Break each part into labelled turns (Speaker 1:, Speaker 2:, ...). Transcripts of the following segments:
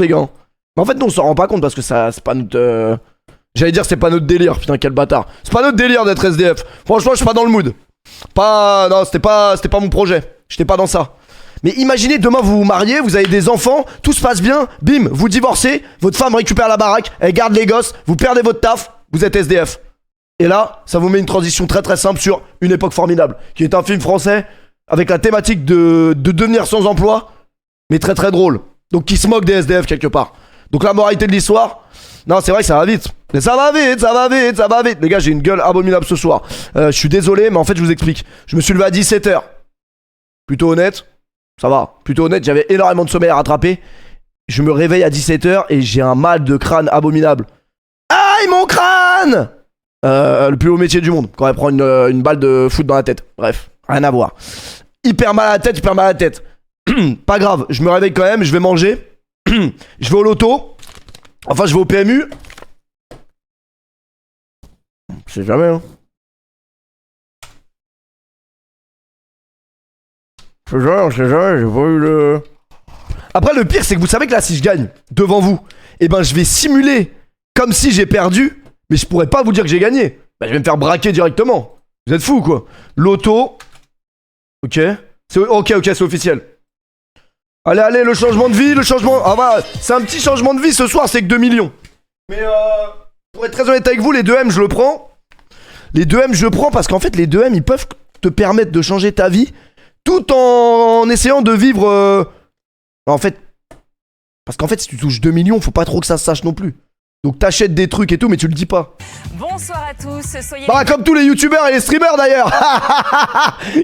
Speaker 1: les gars. Mais en fait, non, on s'en rend pas compte parce que ça, c'est pas notre. J'allais dire, c'est pas notre délire. Putain, quel bâtard. C'est pas notre délire d'être SDF. Franchement, je suis pas dans le mood. Non, c'était pas mon projet. J'étais pas dans ça. Mais imaginez, demain vous vous mariez, vous avez des enfants, tout se passe bien, bim, vous divorcez, votre femme récupère la baraque, elle garde les gosses, vous perdez votre taf, vous êtes SDF. Et là, ça vous met une transition très très simple sur Une époque formidable, qui est un film français avec la thématique de devenir sans emploi, mais très très drôle. Donc qui se moque des SDF quelque part. Donc la moralité de l'histoire, non c'est vrai que ça va vite. Mais ça va vite, ça va vite, ça va vite. Les gars, j'ai une gueule abominable ce soir. Je suis désolé, mais en fait je vous explique. Je me suis levé à 17h. Plutôt honnête. Ça va, plutôt honnête, j'avais énormément de sommeil à rattraper. Je me réveille à 17h et j'ai un mal de crâne abominable. Aïe mon crâne! Le plus haut métier du monde, quand elle prend une balle de foot dans la tête. Bref, rien à voir. Hyper mal à la tête, hyper mal à la tête. Pas grave, je me réveille quand même, je vais manger. Je vais au loto. Enfin, je vais au PMU. Je sais jamais, hein. Je sais jamais, j'ai pas eu le... Après, le pire, c'est que vous savez que là, si je gagne devant vous, eh ben, je vais simuler comme si j'ai perdu, mais je pourrais pas vous dire que j'ai gagné. Bah, je vais me faire braquer directement. Vous êtes fous, quoi. Loto. Ok. Ok, c'est officiel. Allez, le changement de vie, le changement... Ah bah, c'est un petit changement de vie ce soir, c'est que 2 millions. Mais pour être très honnête avec vous, les 2M, je le prends. Les 2M, je le prends parce qu'en fait, les 2M, ils peuvent te permettre de changer ta vie tout en essayant de vivre... En fait... Parce qu'en fait, si tu touches 2 millions, faut pas trop que ça se sache non plus. Donc t'achètes des trucs et tout, mais tu le dis pas.
Speaker 2: Bonsoir à tous, soyez...
Speaker 1: Bah comme tous les youtubeurs et les streamers d'ailleurs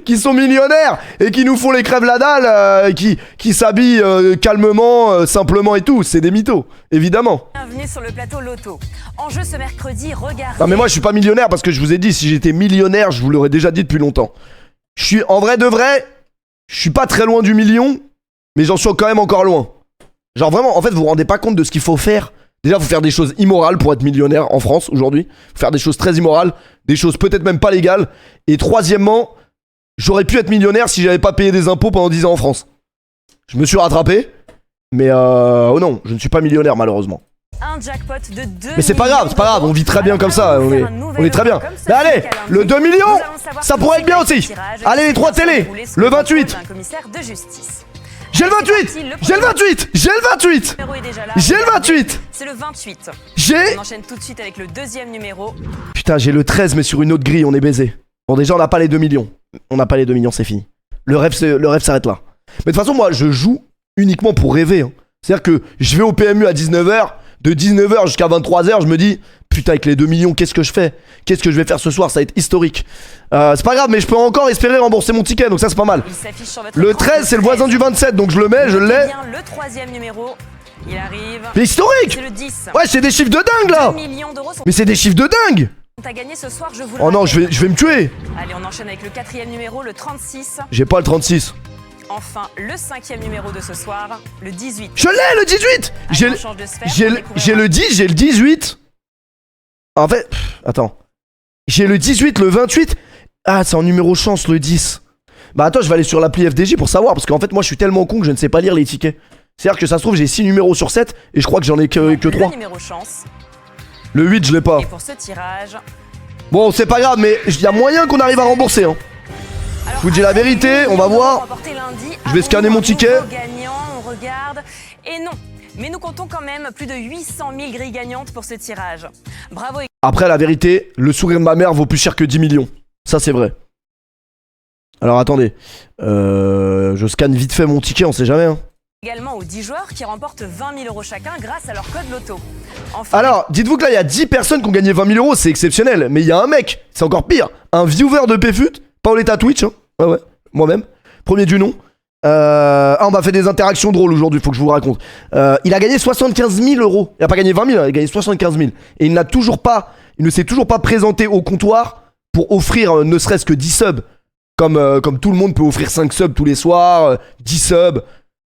Speaker 1: qui sont millionnaires et qui nous font les crèves la dalle, qui s'habillent calmement, simplement et tout. C'est des mythos, évidemment.
Speaker 2: Bienvenue sur le plateau Loto. En jeu ce mercredi, regardez...
Speaker 1: Non mais moi je suis pas millionnaire parce que je vous ai dit, si j'étais millionnaire, je vous l'aurais déjà dit depuis longtemps. Je suis, en vrai de vrai, je suis pas très loin du million, mais j'en suis quand même encore loin. Genre vraiment, en fait vous vous rendez pas compte de ce qu'il faut faire. Déjà, faut faire des choses immorales pour être millionnaire en France aujourd'hui. Faut faire des choses très immorales, des choses peut-être même pas légales. Et troisièmement, j'aurais pu être millionnaire si j'avais pas payé des impôts pendant 10 ans en France. Je me suis rattrapé, mais oh non, je ne suis pas millionnaire malheureusement.
Speaker 2: Un jackpot de 2
Speaker 1: mais c'est pas grave, on vit très bien comme ça, on est très bien. Mais allez, le 2 millions, ça pourrait être bien aussi. Allez les 3 télés, le 28. J'ai le 28. J'ai le 28. J'ai le 28. J'ai le 28.
Speaker 2: C'est le 28.
Speaker 1: J'ai...
Speaker 2: On enchaîne tout de suite avec le deuxième numéro.
Speaker 1: Putain, j'ai le 13 mais sur une autre grille, on est baisé. Bon déjà on n'a pas les 2 millions. On n'a pas les 2 millions, c'est fini. Le rêve s'arrête là. Mais de toute façon moi je joue uniquement pour rêver, hein. C'est-à-dire que je vais au PMU à 19h, de 19h jusqu'à 23h, je me dis putain avec les 2 millions, qu'est-ce que je fais? Qu'est-ce que je vais faire ce soir? Ça va être historique. C'est pas grave, mais je peux encore espérer rembourser mon ticket, donc ça c'est pas mal. Le 13 c'est le voisin du 27, donc je le mets, je l'ai.
Speaker 2: Le troisième numéro, il arrive.
Speaker 1: C'est historique.
Speaker 2: C'est le 10.
Speaker 1: Ouais, c'est des chiffres de dingue là.
Speaker 2: 2 millions d'euros sont...
Speaker 1: Mais c'est des chiffres de dingue.
Speaker 2: T'as gagné ce soir, je vous le
Speaker 1: Oh non,
Speaker 2: rappelle.
Speaker 1: je vais me tuer.
Speaker 2: Allez, on enchaîne avec le quatrième numéro, le 36.
Speaker 1: J'ai pas le 36.
Speaker 2: Enfin, le cinquième numéro de ce soir, le 18.
Speaker 1: Je l'ai, le 18. J'ai le 10, j'ai le 18. En fait, attends. J'ai le 18, le 28. Ah, c'est en numéro chance, le 10. Bah attends, je vais aller sur l'appli FDJ pour savoir. Parce qu'en fait, moi, je suis tellement con que je ne sais pas lire les tickets. C'est-à-dire que ça se trouve, j'ai 6 numéros sur 7. Et je crois que j'en ai que 3.
Speaker 2: Le numéro chance.
Speaker 1: Le 8, je l'ai pas.
Speaker 2: Et pour ce tirage...
Speaker 1: Bon, c'est pas grave, mais il y a moyen qu'on arrive à rembourser, hein. Je vous dis la vérité, on va voir. Je vais scanner mon ticket.
Speaker 2: On regarde. Et non, mais nous comptons quand même plus de 800 000 grilles gagnantes pour ce tirage. Bravo.
Speaker 1: Après, la vérité, le sourire de ma mère vaut plus cher que 10 millions. Ça, c'est vrai. Alors, attendez. Je scanne vite fait mon ticket, on sait jamais, hein.
Speaker 2: Également aux 10 joueurs qui remportent 20 000 euros chacun grâce à leur code loto. Enfin,
Speaker 1: alors, dites-vous que là, il y a 10 personnes qui ont gagné 20 000 euros, c'est exceptionnel. Mais il y a un mec, c'est encore pire. Un viewer de PFUT, Paoletta Twitch, hein. Ouais, moi-même. Premier du nom. On m'a fait des interactions drôles aujourd'hui, faut que je vous raconte. Il a gagné 75 000 euros. Il a pas gagné 20 000, il a gagné 75 000. Et il ne s'est toujours pas présenté au comptoir pour offrir ne serait-ce que 10 subs. Comme tout le monde peut offrir 5 subs tous les soirs, 10 subs.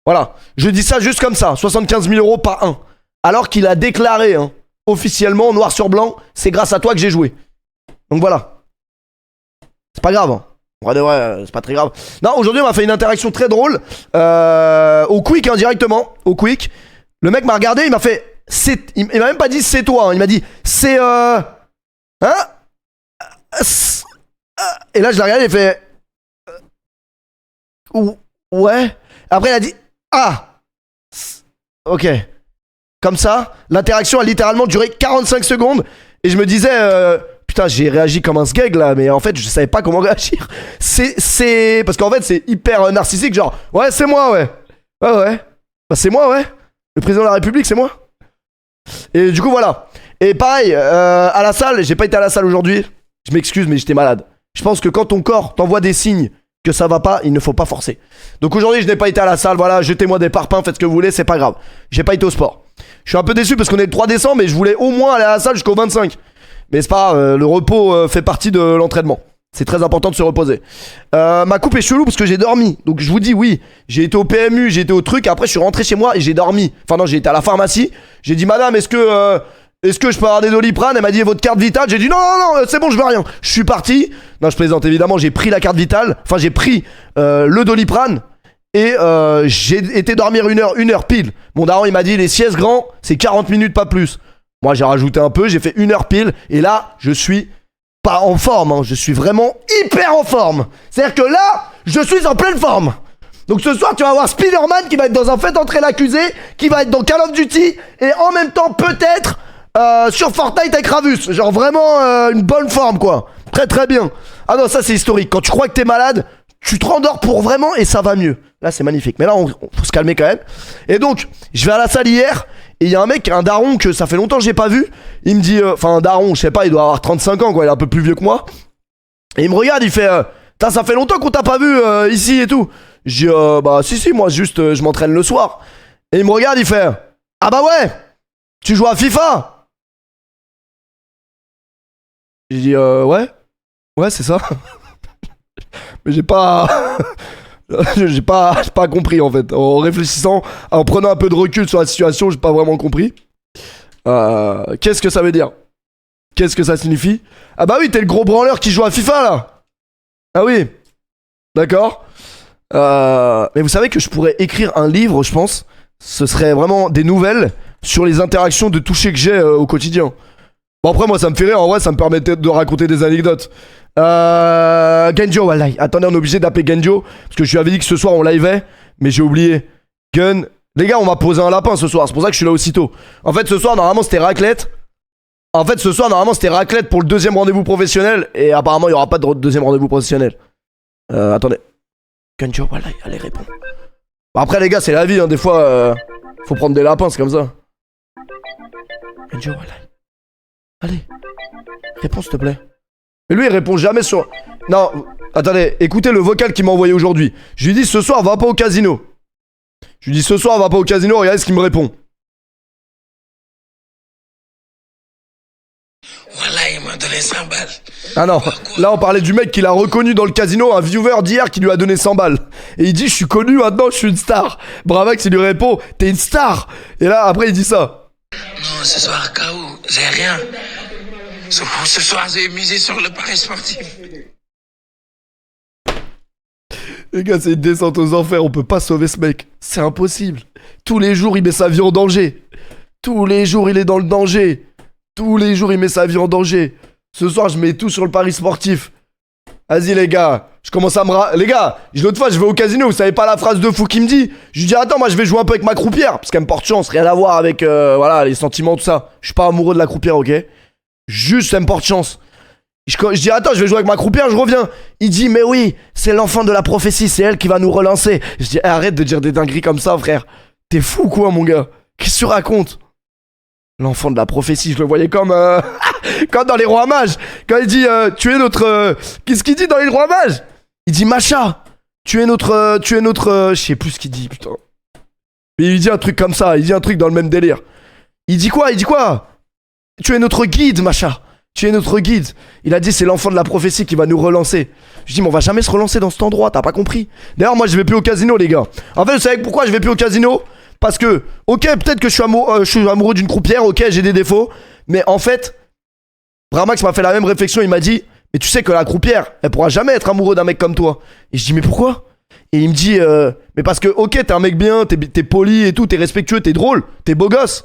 Speaker 1: Voilà. Je dis ça juste comme ça. 75 000 euros, pas un. Alors qu'il a déclaré, hein, officiellement, noir sur blanc, c'est grâce à toi que j'ai joué. Donc voilà. C'est pas grave, hein. Ouais, c'est pas très grave. Non, aujourd'hui on m'a fait une interaction très drôle au Quick, hein, directement. Au Quick. Le mec m'a regardé, il m'a fait... Il m'a même pas dit c'est toi, hein. Il m'a dit c'est... Hein? Et là je l'ai regardé, il fait... Ouais. Après il a dit... Ah. Ok. Comme ça, l'interaction a littéralement duré 45 secondes. Et je me disais... Putain, j'ai réagi comme un sgeg là, mais en fait je savais pas comment réagir. C'est... Parce qu'en fait c'est hyper narcissique, genre... Ouais, c'est moi, ouais. Ouais. Bah c'est moi, ouais. Le président de la République, c'est moi. Et du coup, voilà. Et pareil, à la salle, j'ai pas été à la salle aujourd'hui. Je m'excuse, mais j'étais malade. Je pense que quand ton corps t'envoie des signes que ça va pas, il ne faut pas forcer. Donc aujourd'hui, je n'ai pas été à la salle. Voilà, jetez-moi des parpaings, faites ce que vous voulez, c'est pas grave. J'ai pas été au sport. Je suis un peu déçu parce qu'on est le 3 décembre et je voulais au moins aller à la salle jusqu'au 25. Mais c'est pas grave, le repos fait partie de l'entraînement. C'est très important de se reposer. Ma coupe est chelou parce que j'ai dormi. Donc je vous dis oui, j'ai été au PMU, j'ai été au truc. Après je suis rentré chez moi et j'ai dormi. Enfin non, j'ai été à la pharmacie. J'ai dit madame, est-ce que je peux avoir des Doliprane? Elle m'a dit votre carte vitale. J'ai dit non, c'est bon, je veux rien. Je suis parti. Non, je plaisante évidemment. J'ai pris la carte vitale. Enfin j'ai pris le Doliprane. Et j'ai été dormir une heure pile. Mon daron il m'a dit les siestes grands c'est 40 minutes pas plus. Moi j'ai rajouté un peu, j'ai fait 1 heure pile. Et là je suis pas en forme, hein. Je suis vraiment hyper en forme. C'est-à-dire que là, je suis en pleine forme. Donc ce soir, tu vas voir Spider-Man qui va être dans un fait entrer l'accusé, qui va être dans Call of Duty, et en même temps, peut-être, sur Fortnite avec Ravus. Genre vraiment une bonne forme, quoi. Très très bien. Ah non, ça c'est historique. Quand tu crois que t'es malade, tu te rendors pour vraiment et ça va mieux. Là, c'est magnifique. Mais là, on faut se calmer quand même. Et donc, je vais à la salle hier. Et il y a un mec, un daron que ça fait longtemps que j'ai pas vu. Il me dit, enfin un daron, je sais pas, il doit avoir 35 ans quoi, il est un peu plus vieux que moi. Et il me regarde, il fait, ça fait longtemps qu'on t'a pas vu ici et tout. Je dis, bah si, moi juste je m'entraîne le soir. Et il me regarde, il fait, ah bah ouais, tu joues à FIFA? J'ai dit, ouais c'est ça. Mais j'ai pas... j'ai pas compris en fait. En réfléchissant, en prenant un peu de recul sur la situation, j'ai pas vraiment compris. Qu'est-ce que ça veut dire? Qu'est-ce que ça signifie? Ah bah oui, t'es le gros branleur qui joue à FIFA là. Ah oui. D'accord. Mais vous savez que je pourrais écrire un livre, je pense. Ce serait vraiment des nouvelles sur les interactions de toucher que j'ai au quotidien. Bon après moi ça me fait rire, en vrai ça me permettait de raconter des anecdotes. Genjo, wallahi. Attendez, on est obligé d'appeler Genjo parce que je lui avais dit que ce soir on liveait, mais j'ai oublié. Gun. Les gars, on m'a posé un lapin ce soir, c'est pour ça que je suis là aussitôt. En fait, ce soir, normalement, c'était raclette. Pour le deuxième rendez-vous professionnel. Et apparemment, il n'y aura pas de deuxième rendez-vous professionnel. Attendez. Genjo, wallahi, allez, réponds. Bah, après, les gars, c'est la vie, hein. Des fois, faut prendre des lapins, c'est comme ça. Genjo, wallahi. Allez. Réponds, s'il te plaît. Et lui il répond jamais sur... Non, attendez, écoutez le vocal qu'il m'a envoyé aujourd'hui. Je lui dis ce soir va pas au casino. Regardez ce qu'il me répond.
Speaker 3: Voilà, il m'a donné 100 balles.
Speaker 1: Ah non, là on parlait du mec qu'il a reconnu dans le casino, un viewer d'hier qui lui a donné 100 balles. Et il dit je suis connu maintenant, je suis une star. Bravax il lui répond t'es une star. Et là après il dit ça.
Speaker 3: Non, ce soir, KO, j'ai rien. Ce soir, j'ai misé sur le pari sportif.
Speaker 1: Les gars, c'est une descente aux enfers, on peut pas sauver ce mec. C'est impossible. Tous les jours, il met sa vie en danger. Tous les jours, il est dans le danger. Tous les jours, il met sa vie en danger. Ce soir, je mets tout sur le pari sportif. Vas-y, les gars. Je commence à me... Les gars, l'autre fois, je vais au casino, vous savez pas la phrase de fou qu'il me dit? Je lui dis, attends, moi, je vais jouer un peu avec ma croupière. Parce qu'elle me porte chance, rien à voir avec, voilà, les sentiments, tout ça. Je suis pas amoureux de la croupière, ok? Juste, ça me porte chance. Je dis, attends, je vais jouer avec ma croupière, je reviens. Il dit, mais oui, c'est l'enfant de la prophétie, c'est elle qui va nous relancer. Je dis, arrête de dire des dingueries comme ça, frère. T'es fou, quoi, mon gars? Qu'est-ce que tu racontes? L'enfant de la prophétie, je le voyais comme comme dans les rois mages. Quand il dit, tu es notre... Qu'est-ce qu'il dit dans les rois mages? Il dit, Macha, tu es notre... Je sais plus ce qu'il dit, putain. Mais il dit un truc comme ça, il dit un truc dans le même délire. Il dit quoi? Tu es notre guide, Macha. Tu es notre guide. Il a dit c'est l'enfant de la prophétie qui va nous relancer. Je dis mais on va jamais se relancer dans cet endroit, t'as pas compris. D'ailleurs moi je vais plus au casino les gars. En fait vous savez pourquoi je vais plus au casino? Parce que, ok peut-être que je suis amoureux d'une croupière, ok j'ai des défauts. Mais en fait, Bramax m'a fait la même réflexion, il m'a dit mais tu sais que la croupière, elle pourra jamais être amoureuse d'un mec comme toi. Et je dis mais pourquoi? Et il me dit, mais parce que, ok, t'es un mec bien, t'es poli et tout, t'es respectueux, t'es drôle, t'es beau gosse.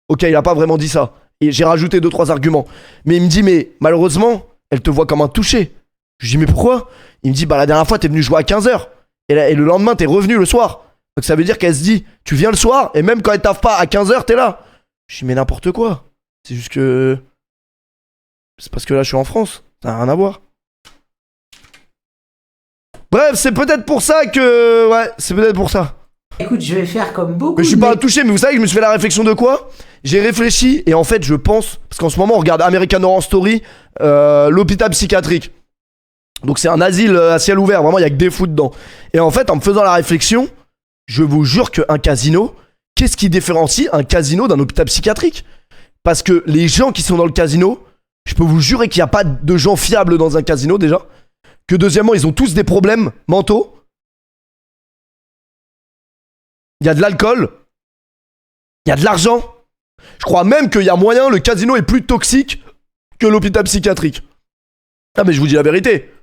Speaker 1: Ok, il a pas vraiment dit ça. Et j'ai rajouté 2-3 arguments. Mais il me dit, mais malheureusement, elle te voit comme un touché. Je lui dis, mais pourquoi? Il me dit, bah la dernière fois, t'es venu jouer à 15h. Et le lendemain, t'es revenu le soir. Donc ça veut dire qu'elle se dit, tu viens le soir, et même quand elle taffe pas à 15h, t'es là. Je dis, mais n'importe quoi. C'est juste que. C'est parce que là, je suis en France. Ça n'a rien à voir. Bref, c'est peut-être pour ça que. Ouais, c'est peut-être pour ça.
Speaker 4: Écoute, je vais faire comme beaucoup.
Speaker 1: Mais je suis pas touché, mais vous savez que je me suis fait la réflexion de quoi? J'ai réfléchi, et en fait, je pense. Parce qu'en ce moment, on regarde American Horror Story, l'hôpital psychiatrique. Donc, c'est un asile à ciel ouvert, vraiment, il y a que des fous dedans. Et en fait, en me faisant la réflexion, je vous jure qu'un casino, qu'est-ce qui différencie un casino d'un hôpital psychiatrique? Parce que les gens qui sont dans le casino, je peux vous jurer qu'il n'y a pas de gens fiables dans un casino déjà. Que deuxièmement, ils ont tous des problèmes mentaux. Il y a de l'alcool. Il y a de l'argent. Je crois même qu'il y a moyen, le casino est plus toxique que l'hôpital psychiatrique. Ah mais je vous dis la vérité.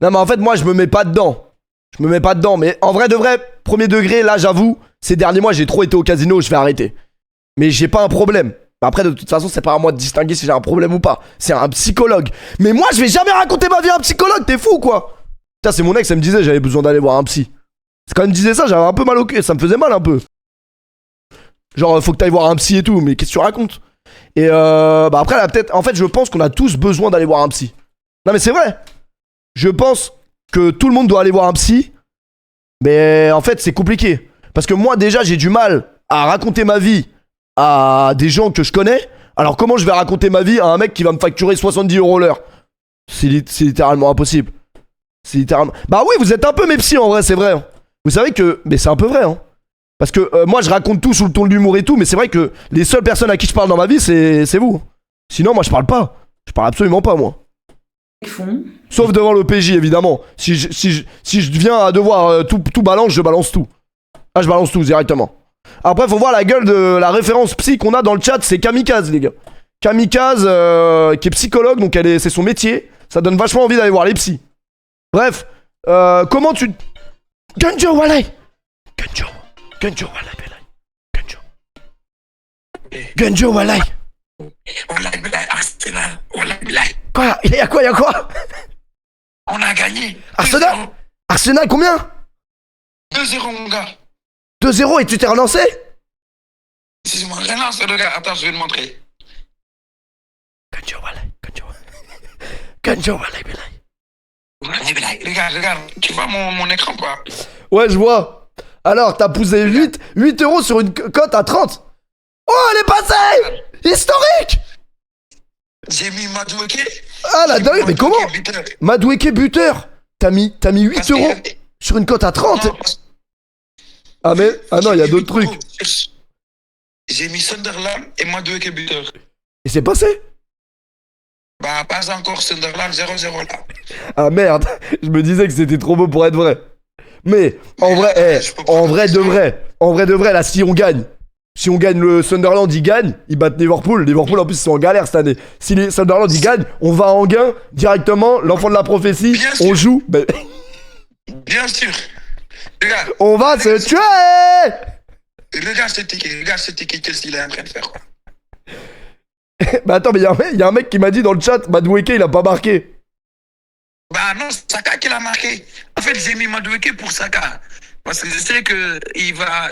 Speaker 1: Non mais en fait, moi je me mets pas dedans. Je me mets pas dedans, mais en vrai de vrai, premier degré, là j'avoue, ces derniers mois j'ai trop été au casino, je vais arrêter. Mais j'ai pas un problème. Après de toute façon c'est pas à moi de distinguer si j'ai un problème ou pas. C'est un psychologue. Mais moi je vais jamais raconter ma vie à un psychologue, t'es fou quoi. Putain c'est mon ex, elle me disait j'avais besoin d'aller voir un psy. C'est quand elle me disait ça, j'avais un peu mal au cul, ça me faisait mal un peu. Genre faut que t'ailles voir un psy et tout, mais qu'est-ce que tu racontes? Et bah après là peut-être, en fait je pense qu'on a tous besoin d'aller voir un psy. Non mais c'est vrai. Je pense que tout le monde doit aller voir un psy. Mais en fait c'est compliqué. Parce que moi déjà j'ai du mal à raconter ma vie à des gens que je connais. Alors comment je vais raconter ma vie à un mec qui va me facturer 70€ l'heure? C'est littéralement impossible. C'est littéralement... Bah oui vous êtes un peu mes psys en vrai, c'est vrai. Vous savez que... Mais c'est un peu vrai hein. Parce que moi je raconte tout sous le ton de l'humour et tout. Mais c'est vrai que les seules personnes à qui je parle dans ma vie c'est vous. Sinon moi je parle pas. Je parle absolument pas moi. Sauf devant l'OPJ évidemment. Si je viens à devoir tout balance, je balance tout. Ah je balance tout directement. Après faut voir la gueule de la référence psy qu'on a dans le chat, c'est Kamikaze les gars. Kamikaze qui est psychologue, donc c'est son métier. Ça donne vachement envie d'aller voir les psys. Bref, comment tu... Ganjo walay. Ganjo walay belay. Ganjo walay.
Speaker 3: Wallah, billah, Arsenal. Wallah, billah.
Speaker 1: Quoi? Il y a quoi?
Speaker 3: On a gagné.
Speaker 1: Arsenal combien?
Speaker 3: 2-0 mon gars.
Speaker 1: 2-0 et tu t'es relancé?
Speaker 3: Si je me relance, regarde, attends, je vais te montrer.
Speaker 1: Ganjo walay belay.
Speaker 3: Wallah, billah. Regarde, tu vois mon écran quoi?
Speaker 1: Ouais, je vois. Alors, t'as poussé 8€ sur une cote à 30. Oh, elle est passée! Historique!
Speaker 3: J'ai mis Madueke.
Speaker 1: Ah, la dingue, mais comment? Madueke buteur. T'as mis 8€ sur une cote à 30. Ah, mais. Ah non, il y a d'autres trucs.
Speaker 3: J'ai mis Sunderland et Madueke buteur.
Speaker 1: Et c'est passé?
Speaker 3: Bah, pas encore Sunderland 0-0 là.
Speaker 1: Ah merde, je me disais que c'était trop beau pour être vrai. Mais en vrai, en vrai de vrai, là, si on gagne le Sunderland, ils gagnent, ils battent Liverpool. Liverpool en plus ils sont en galère cette année. Si les Sunderland ils gagnent, on va en gain directement. L'enfant de la prophétie, on joue. Ben...
Speaker 3: Bien sûr. Regarde.
Speaker 1: On va se tuer.
Speaker 3: Regarde ce ticket, qu'est-ce qu'il est en train de faire quoi.
Speaker 1: Bah attends, mais il y a un mec qui m'a dit dans le chat, Madueke il a pas marqué.
Speaker 3: Bah non, Saka qui l'a marqué. En fait, j'ai mis Madueke pour Saka. Parce que je sais que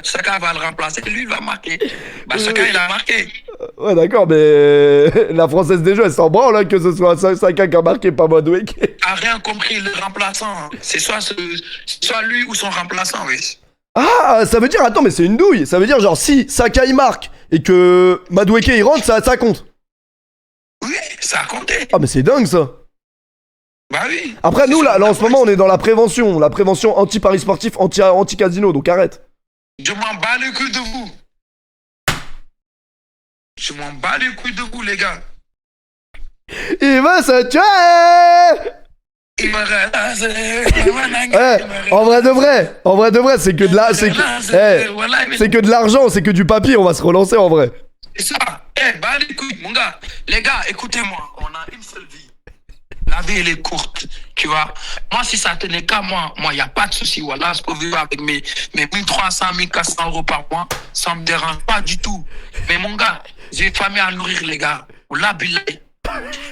Speaker 3: Saka va le remplacer, lui il va marquer. Bah Saka il a marqué.
Speaker 1: Ouais d'accord, mais la française des jeux elle s'en branle là, que ce soit Saka qui a marqué, pas Madueke.
Speaker 3: T'as rien compris, le remplaçant. C'est soit lui ou son remplaçant, oui.
Speaker 1: Ah, ça veut dire, attends, mais c'est une douille. Ça veut dire genre si Saka il marque et que Madueke il rentre, ça compte.
Speaker 3: Oui, ça a compté.
Speaker 1: Ah mais c'est dingue ça.
Speaker 3: Bah oui.
Speaker 1: Après nous là en ce moment on est dans la prévention anti-paris sportif, anti-casino, donc arrête.
Speaker 3: Je m'en bats les couilles de vous. Je m'en bats les couilles de vous les gars.
Speaker 1: Il va se tuer.
Speaker 3: Il me
Speaker 1: En vrai de vrai, c'est que de la, c'est que de l'argent, c'est que du papier, on va se relancer en vrai.
Speaker 3: C'est ça. Bats les couilles, mon gars. Les gars, écoutez-moi, on a une seule vie. La la vie, elle est courte, tu vois. Moi, si ça tenait qu'à moi, il n'y a pas de souci. Voilà, je peux vivre avec mes 1300, 1400 euros par mois. Ça ne me dérange pas du tout. Mais mon gars, j'ai une famille à nourrir, les gars. Là, billahi.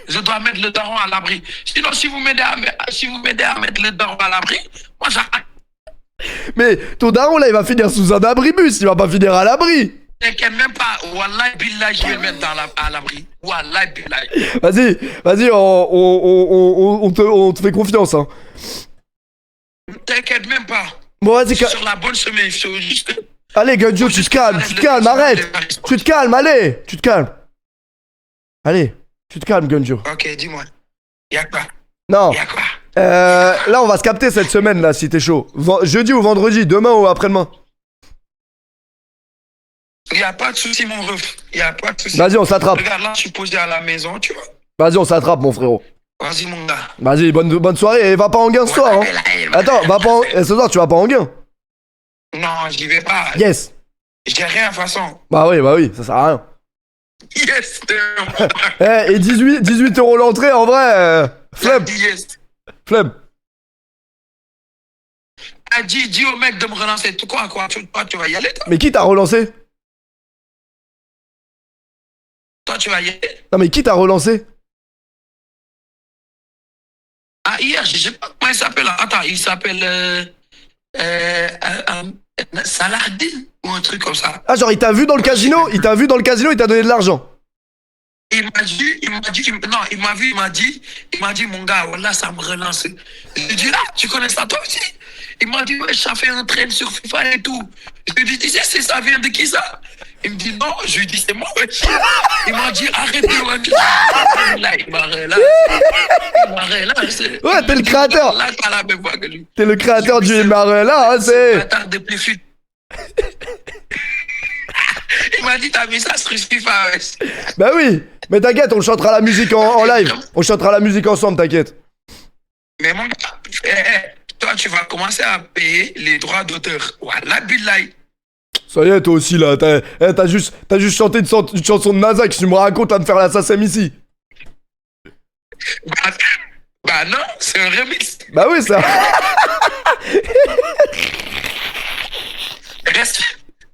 Speaker 3: Je dois mettre le daron à l'abri. Sinon, si vous m'aidez à mettre le daron à l'abri, moi, j'arrête.
Speaker 1: Mais ton daron là, il va finir sous un abribus, il va pas finir à l'abri.
Speaker 3: T'inquiète même pas. Wallahi, billahi, je vais le mettre à l'abri. Wallahi, billahi.
Speaker 1: Vas-y, on te fait confiance, hein.
Speaker 3: T'inquiète même pas.
Speaker 1: Bon, vas-y,
Speaker 3: Je suis sur la bonne semaine. Je suis juste...
Speaker 1: allez, Gunjo, tu te calmes, arrête. Tu te calmes, allez, tu te calmes. Allez, tu te calmes, Gunjo.
Speaker 3: Ok, dis-moi. Y'a quoi?
Speaker 1: Non.
Speaker 3: Y'a quoi?
Speaker 1: Là, on va se capter cette semaine, là, si t'es chaud. Jeudi ou vendredi, demain ou après-demain.
Speaker 3: Y'a pas de soucis, mon ref. Y'a pas de soucis.
Speaker 1: Vas-y, on s'attrape.
Speaker 3: Regarde, là, je suis posé à la maison, tu vois.
Speaker 1: Vas-y, on s'attrape, mon frérot.
Speaker 3: Vas-y, mon gars.
Speaker 1: Vas-y, bonne soirée et va pas en gain ce soir, hein. Attends, va pas en... ce soir, tu vas pas en gain.
Speaker 3: Non, j'y vais pas.
Speaker 1: Yes.
Speaker 3: J'ai rien, de toute façon.
Speaker 1: Bah oui, ça sert à rien.
Speaker 3: Yes.
Speaker 1: Et 18 euros l'entrée, en vrai, flemme.
Speaker 3: Yes.
Speaker 1: Flemme.
Speaker 3: Ah, dis au mec de me relancer. Quoi, toi, tu vas y aller, toi?
Speaker 1: Mais qui t'a relancé?
Speaker 3: Toi, tu vas y aller?
Speaker 1: Non, mais qui t'a relancé?
Speaker 3: Ah, hier, je sais pas comment il s'appelle. Attends, il s'appelle Saladin ou un truc comme ça.
Speaker 1: Ah, genre, il t'a vu dans le casino? Il t'a donné de l'argent.
Speaker 3: Il m'a dit, mon gars, voilà, ça me relance. Je lui ai dit, là, tu connais ça toi aussi? Il m'a dit, ouais, ça fait un train sur FIFA et tout. Je lui ai dit, tu sais, ça vient de qui ça? Il me dit, non, je lui ai dit, c'est moi, wesh. Il m'a dit, arrête de loin. Là, il m'a relancé.
Speaker 1: Ouais, t'es le créateur.
Speaker 3: Là, pas la même voix que lui.
Speaker 1: T'es le créateur du Emare là, hein, c'est...
Speaker 3: Bâtard de plus fut. Il m'a dit, t'as mis ça sur FIFA, wesh.
Speaker 1: Bah oui, mais t'inquiète, on chantera la musique en live. On chantera la musique ensemble, t'inquiète.
Speaker 3: Mais mon gars, toi, tu vas commencer à payer les droits d'auteur. Wallah billahi.
Speaker 1: Ça y est, toi aussi, là, t'as juste chanté une chanson de NASA que tu me racontes à me faire l'assassin ici.
Speaker 3: Bah non, c'est un remix.
Speaker 1: Bah oui, ça...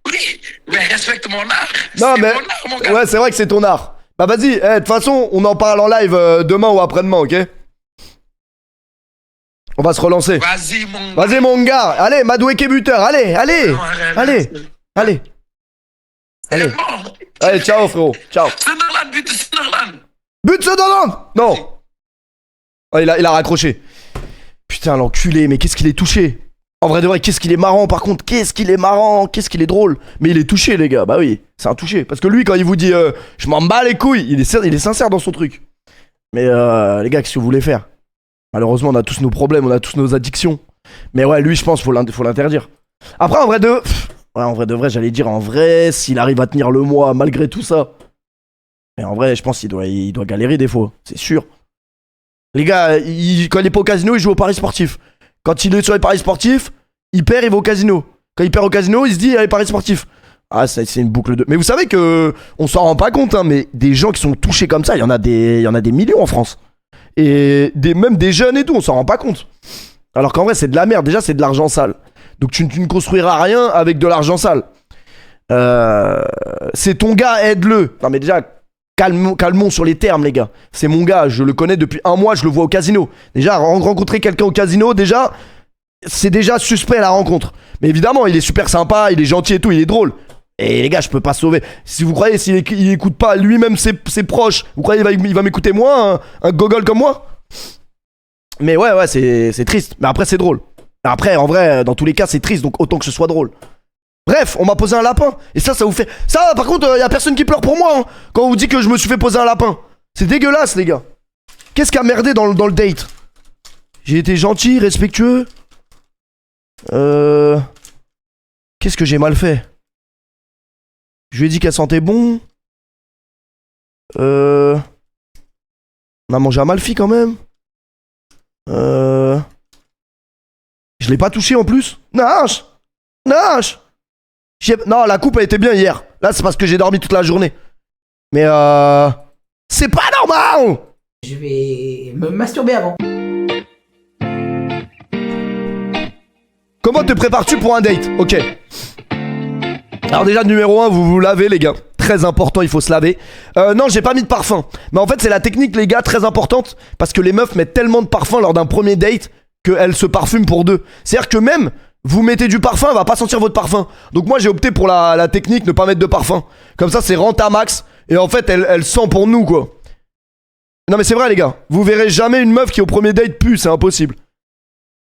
Speaker 3: Oui, mais respecte mon art.
Speaker 1: Non,
Speaker 3: C'est
Speaker 1: mais...
Speaker 3: mon art, mon gars.
Speaker 1: Ouais, c'est vrai que c'est ton art. Bah vas-y, de toute façon, on en parle en live demain ou après-demain, ok? On va se relancer.
Speaker 3: Vas-y, mon gars.
Speaker 1: Vas-y, mon gars. Allez, Madoueke buteur. Allez. Allez. Allez, ciao, frérot. Ciao.
Speaker 3: Sunderland, but de Sunderland.
Speaker 1: But Sunderland. Non. Oh, il a raccroché. Putain, l'enculé, mais qu'est-ce qu'il est touché. En vrai de vrai, qu'est-ce qu'il est marrant par contre. Qu'est-ce qu'il est marrant. Qu'est-ce qu'il est drôle. Mais il est touché, les gars. Bah oui, c'est un touché. Parce que lui, quand il vous dit je m'en bats les couilles, il est sincère dans son truc. Mais les gars, qu'est-ce que vous voulez faire? Malheureusement, on a tous nos problèmes, on a tous nos addictions. Mais ouais, lui, je pense, faut l'interdire. Après, en vrai de vrai, j'allais dire, en vrai, s'il arrive à tenir le mois malgré tout ça. Mais en vrai, je pense qu'il doit galérer des fois, c'est sûr. Les gars, quand il est pas au casino, il joue au paris sportif. Quand il est sur les paris sportifs, il perd, il va au casino. Quand il perd au casino, il se dit, allez, paris sportif. Ah, c'est une boucle de... Mais vous savez que, on s'en rend pas compte, hein, mais des gens qui sont touchés comme ça, il y en a des millions en France. Et même des jeunes et tout, on s'en rend pas compte. Alors qu'en vrai, c'est de la merde. Déjà, c'est de l'argent sale. Donc tu ne construiras rien avec de l'argent sale. C'est ton gars, aide-le. Non mais déjà, calmons sur les termes, les gars. C'est mon gars, je le connais depuis un mois, je le vois au casino. Déjà, rencontrer quelqu'un au casino, déjà, c'est déjà suspect la rencontre. Mais évidemment, il est super sympa, il est gentil et tout, il est drôle. Et les gars, je peux pas sauver. Si vous croyez, s'il écoute pas lui-même ses proches, vous croyez il va m'écouter moi, un gogol comme moi? Mais ouais, c'est triste. Mais après, c'est drôle. Après, en vrai, dans tous les cas, c'est triste, donc autant que ce soit drôle. Bref, on m'a posé un lapin. Et ça vous fait... Ça, par contre, y a personne qui pleure pour moi, hein, quand on vous dit que je me suis fait poser un lapin. C'est dégueulasse, les gars. Qu'est-ce qui a merdé dans le date? J'ai été gentil, respectueux. Qu'est-ce que j'ai mal fait? Je lui ai dit qu'elle sentait bon. On a mangé à Malfi quand même. Je l'ai pas touché en plus. Nash. Non, la coupe a été bien hier. Là, c'est parce que j'ai dormi toute la journée. Mais c'est pas normal.
Speaker 4: Je vais me masturber avant.
Speaker 1: Comment te prépares-tu pour un date? Ok. Alors déjà, numéro 1, vous vous lavez les gars. Très important, il faut se laver. Non, j'ai pas mis de parfum. Mais en fait, c'est la technique les gars, très importante. Parce que les meufs mettent tellement de parfum lors d'un premier date qu'elles se parfument pour deux. C'est-à-dire que même, vous mettez du parfum, elle va pas sentir votre parfum. Donc moi, j'ai opté pour la technique, ne pas mettre de parfum. Comme ça, c'est rentamax. Et en fait, elle sent pour nous quoi. Non mais c'est vrai les gars. Vous verrez jamais une meuf qui au premier date pue, c'est impossible.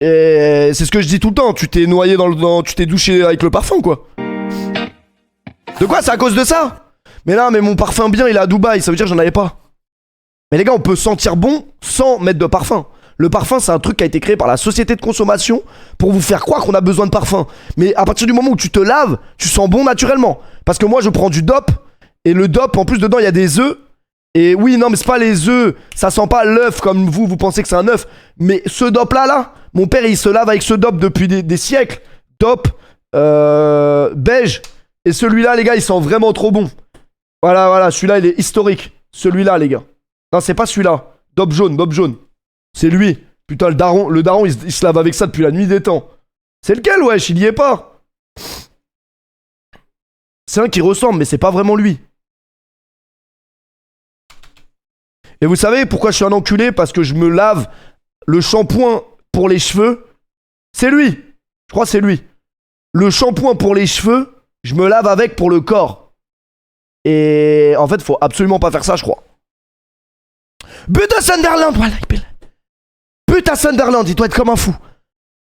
Speaker 1: Et c'est ce que je dis tout le temps, tu t'es noyé tu t'es douché avec le parfum quoi. De quoi? C'est à cause de ça? Mais là, mais mon parfum bien il est à Dubaï, ça veut dire que j'en avais pas. Mais les gars, on peut sentir bon sans mettre de parfum. Le parfum c'est un truc qui a été créé par la société de consommation pour vous faire croire qu'on a besoin de parfum. Mais à partir du moment où tu te laves, tu sens bon naturellement. Parce que moi je prends du DOP, et le DOP en plus dedans il y a des œufs. Et oui, non, mais c'est pas les œufs, ça sent pas l'œuf comme vous pensez que c'est un œuf. Mais ce DOP là, mon père il se lave avec ce DOP depuis des siècles. DOP, beige. Et celui-là, les gars, il sent vraiment trop bon. Voilà, celui-là il est historique. Celui-là, les gars. Non, c'est pas celui-là. DOP jaune. C'est lui. Putain, le daron il se lave avec ça depuis la nuit des temps. C'est lequel, wesh? Il y est pas. C'est un qui ressemble, mais c'est pas vraiment lui. Et vous savez pourquoi je suis un enculé? Parce que je me lave le shampoing pour les cheveux. C'est lui. Je crois que c'est lui. Le shampoing pour les cheveux, je me lave avec pour le corps. Et en fait, faut absolument pas faire ça, je crois. But de Sunderland, voilà. But à Sunderland, il doit être comme un fou.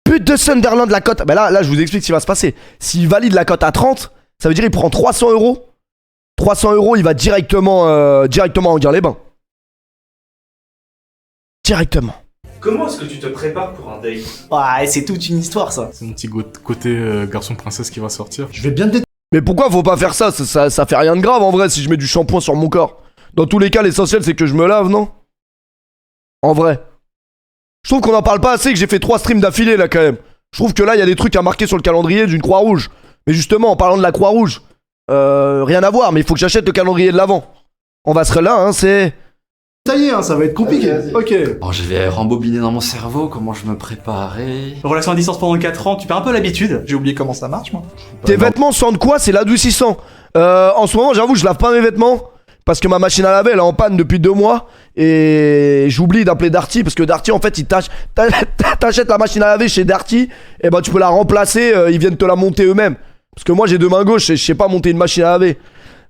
Speaker 1: But de Sunderland, la cote. Ben là, je vous explique ce qui va se passer. S'il valide la cote à 30, ça veut dire qu'il prend 300 euros. 300 euros, il va directement en Guerre-les-Bains. Directement.
Speaker 5: Comment est-ce que tu te prépares pour un date?
Speaker 6: Ouais, c'est toute une histoire ça.
Speaker 7: C'est mon petit côté garçon princesse qui va sortir.
Speaker 6: Je vais bien te
Speaker 1: Mais pourquoi faut pas faire ça? Ça fait rien de grave en vrai si je mets du shampoing sur mon corps. Dans tous les cas, l'essentiel c'est que je me lave, non? En vrai. Je trouve qu'on en parle pas assez, que j'ai fait 3 streams d'affilée là quand même. Je trouve que là il y a des trucs à marquer sur le calendrier d'une Croix-Rouge. Mais justement, en parlant de la Croix-Rouge, rien à voir, mais il faut que j'achète le calendrier de l'avant. On va se là, hein, c'est...
Speaker 6: détailler, hein, ça va être compliqué. Ok.
Speaker 8: Bon, je vais rembobiner dans mon cerveau comment je me préparais.
Speaker 5: Relation à distance pendant 4 ans, tu perds un peu l'habitude.
Speaker 6: J'ai oublié comment ça marche, moi.
Speaker 1: Tes vêtements sentent quoi? C'est l'adoucissant. En ce moment, j'avoue, je lave pas mes vêtements. Parce que ma machine à laver, elle est en panne depuis 2 mois. Et j'oublie d'appeler Darty. Parce que Darty, en fait, t'achètes la machine à laver chez Darty. Et bah, tu peux la remplacer. Ils viennent te la monter eux-mêmes. Parce que moi, j'ai 2 mains gauches et je sais pas monter une machine à laver.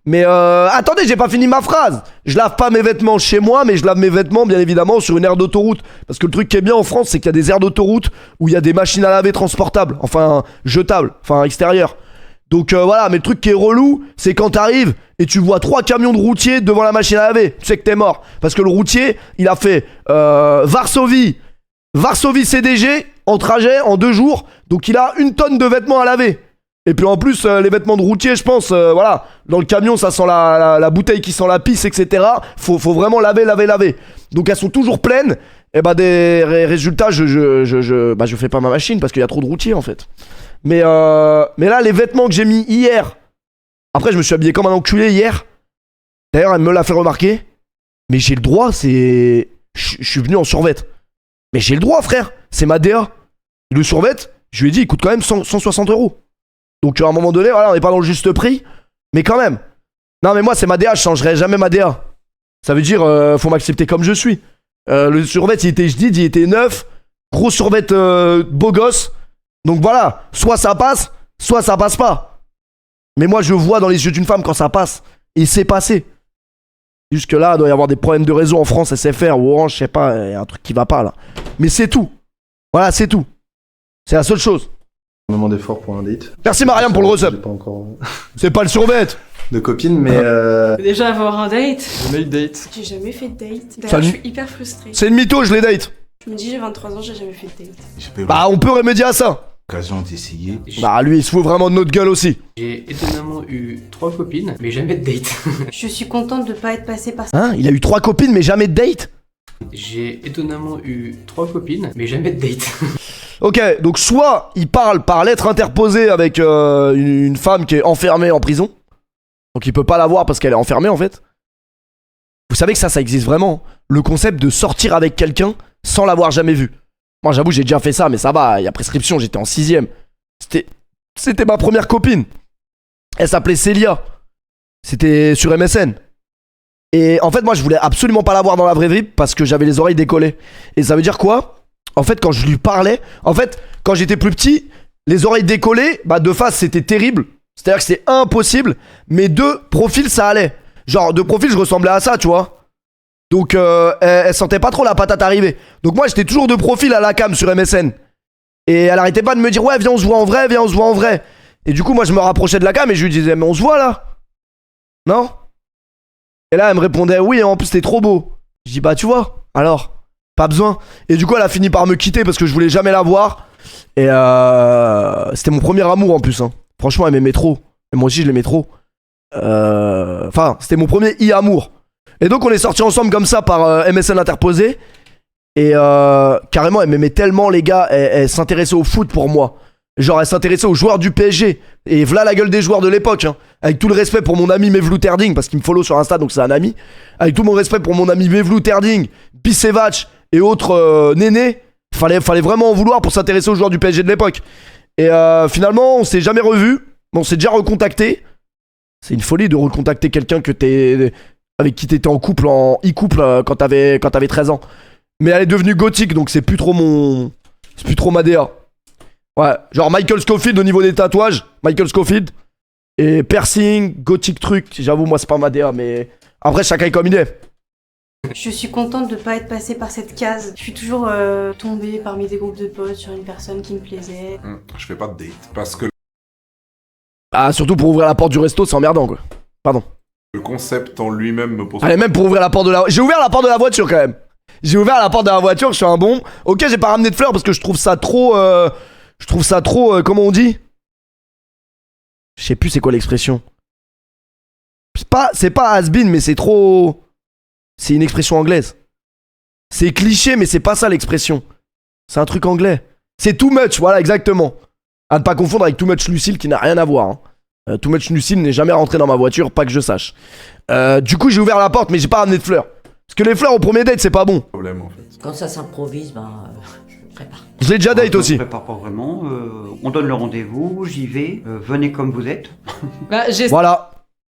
Speaker 1: Mais attendez, j'ai pas fini ma phrase. Je lave pas mes vêtements chez moi, mais je lave mes vêtements bien évidemment sur une aire d'autoroute. Parce que le truc qui est bien en France, c'est qu'il y a des aires d'autoroute où il y a des machines à laver transportables, enfin jetables, enfin extérieures. Donc voilà, mais le truc qui est relou, c'est quand t'arrives et tu vois 3 camions de routiers devant la machine à laver. Tu sais que t'es mort. Parce que le routier, il a fait Varsovie CDG en trajet en 2 jours. Donc il a 1 tonne de vêtements à laver. Et puis en plus, les vêtements de routier, je pense, voilà, dans le camion, ça sent la bouteille qui sent la pisse, etc. Faut vraiment laver. Donc elles sont toujours pleines. Et bah des résultats, je fais pas ma machine parce qu'il y a trop de routiers en fait. Mais là, les vêtements que j'ai mis hier, après je me suis habillé comme un enculé hier. D'ailleurs, elle me l'a fait remarquer. Mais j'ai le droit, je suis venu en survêt. Mais j'ai le droit, frère. C'est ma DA. Le survêt, je lui ai dit, il coûte quand même 160 euros. Donc à un moment donné, voilà, on n'est pas dans le juste prix, mais quand même. Non mais moi c'est ma DA, je changerai jamais ma DA. Ça veut dire, faut m'accepter comme je suis. Le survêt il était jdid, il était neuf, gros survêt beau gosse. Donc voilà, soit ça passe pas. Mais moi je vois dans les yeux d'une femme quand ça passe, et c'est passé. Jusque là, il doit y avoir des problèmes de réseau en France, SFR ou Orange, je sais pas, il y a un truc qui va pas là. Mais c'est tout. Voilà, c'est tout. C'est la seule chose.
Speaker 9: Moment d'effort pour un date.
Speaker 1: Merci Mariam pour le resub.
Speaker 9: Pas encore
Speaker 1: C'est pas le survêt
Speaker 9: de copine, mais
Speaker 10: Déjà avoir un date.
Speaker 7: Jamais eu de date.
Speaker 10: J'ai jamais fait de date.
Speaker 1: Salut.
Speaker 10: D'ailleurs, je suis hyper frustrée.
Speaker 1: C'est une mytho, je les date.
Speaker 10: Je me dis, j'ai 23 ans, j'ai jamais fait de date.
Speaker 7: J'ai
Speaker 1: Bah on peut remédier à ça.
Speaker 7: l'occasion d'essayer.
Speaker 1: Bah lui il se fout vraiment de notre gueule aussi.
Speaker 11: J'ai étonnamment eu 3 copines, mais jamais de date.
Speaker 10: Je suis contente de pas être passée par ça.
Speaker 1: Hein? Il a eu 3 copines mais jamais de date?
Speaker 11: J'ai étonnamment eu 3 copines, mais jamais de date.
Speaker 1: Ok, donc soit il parle par lettre interposée avec une femme qui est enfermée en prison. Donc il peut pas la voir parce qu'elle est enfermée en fait. Vous savez que ça existe vraiment. Le concept de sortir avec quelqu'un sans l'avoir jamais vu. Moi, j'avoue, j'ai déjà fait ça, mais ça va, il y a prescription, j'étais en 6ème. C'était ma première copine. Elle s'appelait Célia. C'était sur MSN. Et en fait, moi, je voulais absolument pas la voir dans la vraie vie parce que j'avais les oreilles décollées. Et ça veut dire quoi? En fait, quand je lui parlais, en fait, quand j'étais plus petit, les oreilles décollées, bah de face, c'était terrible. C'est-à-dire que c'était impossible. Mais de profil, ça allait. Genre, de profil, je ressemblais à ça, tu vois. Donc, elle sentait pas trop la patate arriver. Donc, moi, j'étais toujours de profil à la cam sur MSN. Et elle arrêtait pas de me dire, ouais, viens, on se voit en vrai, viens, on se voit en vrai. Et du coup, moi, je me rapprochais de la cam et je lui disais, mais on se voit là? Non? Et là, elle me répondait, oui, en plus, t'es trop beau. Je dis, bah, tu vois, alors, pas besoin. Et du coup, elle a fini par me quitter parce que je voulais jamais la voir. Et c'était mon premier amour en plus. Hein. Franchement, elle m'aimait trop. Et moi aussi, je l'aimais trop. Enfin, c'était mon premier amour. Et donc, on est sortis ensemble comme ça par MSN interposé. Et carrément, elle m'aimait tellement, les gars. Elle s'intéressait au foot pour moi. Genre, elle s'intéressait aux joueurs du PSG. Et voilà la gueule des joueurs de l'époque. Hein. Avec tout le respect pour mon ami Mevlou Terding, parce qu'il me follow sur Insta, donc c'est un ami. Avec tout mon respect pour mon ami Mevlou Terding, Bicevac et autres nénés. Fallait vraiment en vouloir pour s'intéresser aux joueurs du PSG de l'époque. Et finalement, on s'est jamais revus. Mais on s'est déjà recontacté. C'est une folie de recontacter quelqu'un avec qui t'étais en couple, en e-couple quand t'avais 13 ans. Mais elle est devenue gothique, donc c'est plus trop ma DA. Ouais, genre Michael Scofield au niveau des tatouages, Michael Scofield. Et piercing, gothique truc, j'avoue, moi c'est pas ma DA, mais après chacun est comme il est.
Speaker 10: Je suis contente de pas être passée par cette case. Je suis toujours tombée parmi des groupes de potes sur une personne qui me plaisait.
Speaker 7: Je fais pas de date parce que
Speaker 1: Ah, surtout pour ouvrir la porte du resto, c'est emmerdant quoi. Pardon.
Speaker 7: le concept en lui-même me pose.
Speaker 1: Allez, même pour ouvrir la porte de la... J'ai ouvert la porte de la voiture quand même. J'ai ouvert la porte de la voiture, je suis un bon. Ok, j'ai pas ramené de fleurs parce que je trouve ça trop... comment on dit? Je sais plus c'est quoi l'expression. C'est pas has-been, mais c'est trop... C'est une expression anglaise. C'est cliché, mais c'est pas ça l'expression. C'est un truc anglais. C'est too much, voilà, exactement. À ne pas confondre avec too much Lucille qui n'a rien à voir. Hein. Too much Lucille n'est jamais rentré dans ma voiture, pas que je sache. Du coup, j'ai ouvert la porte, mais j'ai pas ramené de fleurs. Parce que les fleurs au premier date, c'est pas bon.
Speaker 7: Problème en fait.
Speaker 4: Quand ça s'improvise, je me prépare.
Speaker 1: Je l'ai déjà date aussi.
Speaker 12: Je ne prépare pas vraiment. On donne le rendez-vous, j'y vais. Venez comme vous êtes.
Speaker 1: Voilà.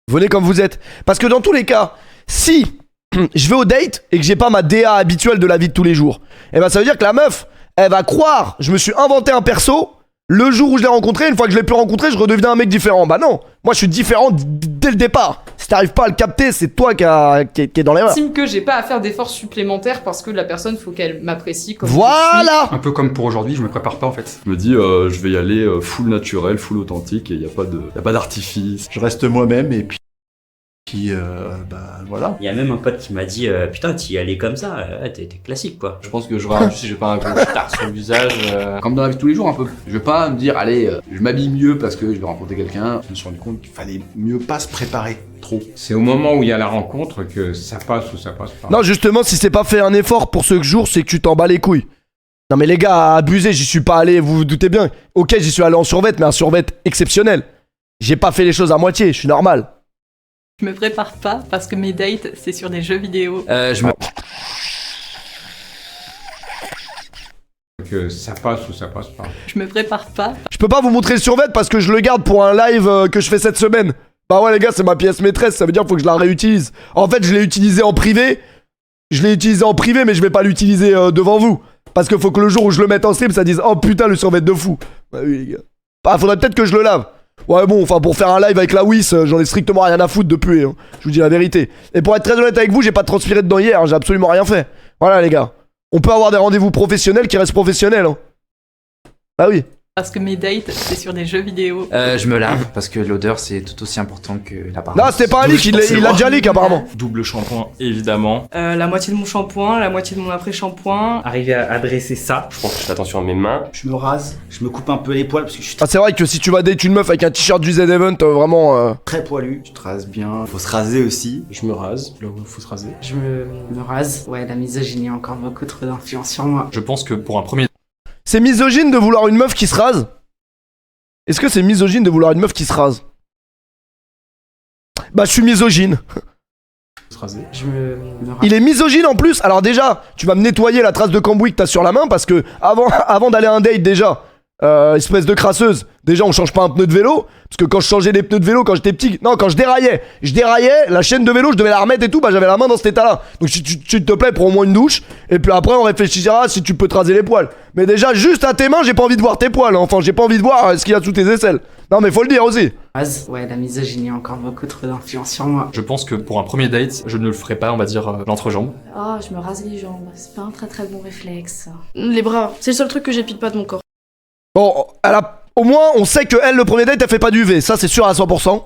Speaker 1: Venez comme vous êtes. Parce que dans tous les cas, si je vais au date et que j'ai pas ma DA habituelle de la vie de tous les jours, et ben ça veut dire que la meuf, elle va croire, je me suis inventé un perso. Le jour où je l'ai rencontré, une fois que je l'ai plus rencontré, je redeviens un mec différent. Bah non, moi je suis différent dès le départ. Si t'arrives pas à le capter, c'est toi qui est dans l'erreur.
Speaker 13: J'estime que j'ai pas à faire d'efforts supplémentaires parce que la personne, faut qu'elle m'apprécie comme
Speaker 1: voilà.
Speaker 13: je suis.
Speaker 14: Un peu comme pour aujourd'hui, je me prépare pas en fait. Je me dis, je vais y aller full naturel, full authentique et y a pas d'artifice.
Speaker 6: Je reste moi-même et puis voilà.
Speaker 15: Il y a même un pote qui m'a dit putain, t'y allais comme ça, t'es classique quoi.
Speaker 11: Je pense que je rajoute si j'ai pas un gros star sur le visage, comme dans la vie de tous les jours un peu. Je vais pas me dire, allez, je m'habille mieux parce que je vais rencontrer quelqu'un.
Speaker 6: Je me suis rendu compte qu'il fallait mieux pas se préparer trop.
Speaker 14: C'est au moment où il y a la rencontre que ça passe ou ça passe pas.
Speaker 1: Non, justement, si c'est pas fait un effort pour ce jour, c'est que tu t'en bats les couilles. Non mais les gars, abusez, j'y suis pas allé, vous vous doutez bien. Ok, j'y suis allé en survêt, mais un survêt exceptionnel. J'ai pas fait les choses à moitié, je suis normal.
Speaker 13: Je me prépare pas parce que mes dates, c'est sur des jeux vidéo.
Speaker 14: Que ça passe ou ça passe pas.
Speaker 13: Je me prépare pas.
Speaker 1: Je peux pas vous montrer le survêt parce que je le garde pour un live que je fais cette semaine. Bah ouais les gars, c'est ma pièce maîtresse, ça veut dire qu'il faut que je la réutilise. En fait, je l'ai utilisé en privé. Mais je vais pas l'utiliser devant vous. Parce qu'il faut que le jour où je le mette en stream, ça dise oh putain le survêt de fou. Bah oui les gars. Bah faudrait peut-être que je le lave. Ouais bon, enfin pour faire un live avec la Wiss, j'en ai strictement rien à foutre depuis, hein. Je vous dis la vérité. Et pour être très honnête avec vous, j'ai pas transpiré dedans hier, hein. J'ai absolument rien fait. Voilà les gars. On peut avoir des rendez-vous professionnels qui restent professionnels, hein. Ah oui.
Speaker 13: Parce que mes dates, c'est sur des jeux vidéo.
Speaker 8: Je me lave parce que l'odeur c'est tout aussi important que l'apparence.
Speaker 1: Non, c'était pas un leak, il l'a déjà leak apparemment.
Speaker 5: Double shampoing évidemment.
Speaker 13: La moitié de mon shampoing, la moitié de mon après-shampoing.
Speaker 15: Arriver à adresser ça. Je pense que je fais attention à mes mains.
Speaker 12: Je me rase, je me coupe un peu les poils parce que je suis
Speaker 1: Ah c'est vrai que si tu vas date une meuf avec un t-shirt du Z-Event, vraiment...
Speaker 12: très poilu.
Speaker 8: Tu te rases bien, faut se raser aussi.
Speaker 14: Je me rase, là où il faut se raser.
Speaker 11: Je me rase. Ouais, la misogynie a encore beaucoup trop d'influence sur moi.
Speaker 5: Je pense que pour un premier...
Speaker 1: C'est misogyne de vouloir une meuf qui se rase? Est-ce que c'est misogyne de vouloir une meuf qui se rase? Bah je suis misogyne.
Speaker 5: raser.
Speaker 1: Il est misogyne en plus. Alors déjà, tu vas me nettoyer la trace de cambouis que t'as sur la main parce que avant d'aller à un date déjà, espèce de crasseuse, déjà on change pas un pneu de vélo parce que quand je changeais des pneus de vélo quand j'étais petit, non quand je déraillais, la chaîne de vélo je devais la remettre et tout, bah j'avais la main dans cet état-là. Donc tu te plaît, prends au moins une douche et puis après on réfléchira si tu peux te raser les poils. Mais déjà juste à tes mains, j'ai pas envie de voir tes poils, hein. Enfin j'ai pas envie de voir ce qu'il y a sous tes aisselles. Non mais faut le dire aussi.
Speaker 13: Ouais, la misogynie a encore beaucoup trop d'influence sur moi.
Speaker 5: Je pense que pour un premier date, je ne le ferai pas, on va dire, l'entrejambe.
Speaker 10: Oh, je me rase les jambes. C'est pas un très très bon réflexe.
Speaker 13: Les bras, c'est le seul truc que j'épile pas de mon corps.
Speaker 1: Bon, au moins on sait que elle le premier date elle fait pas du V, ça c'est sûr à 100%.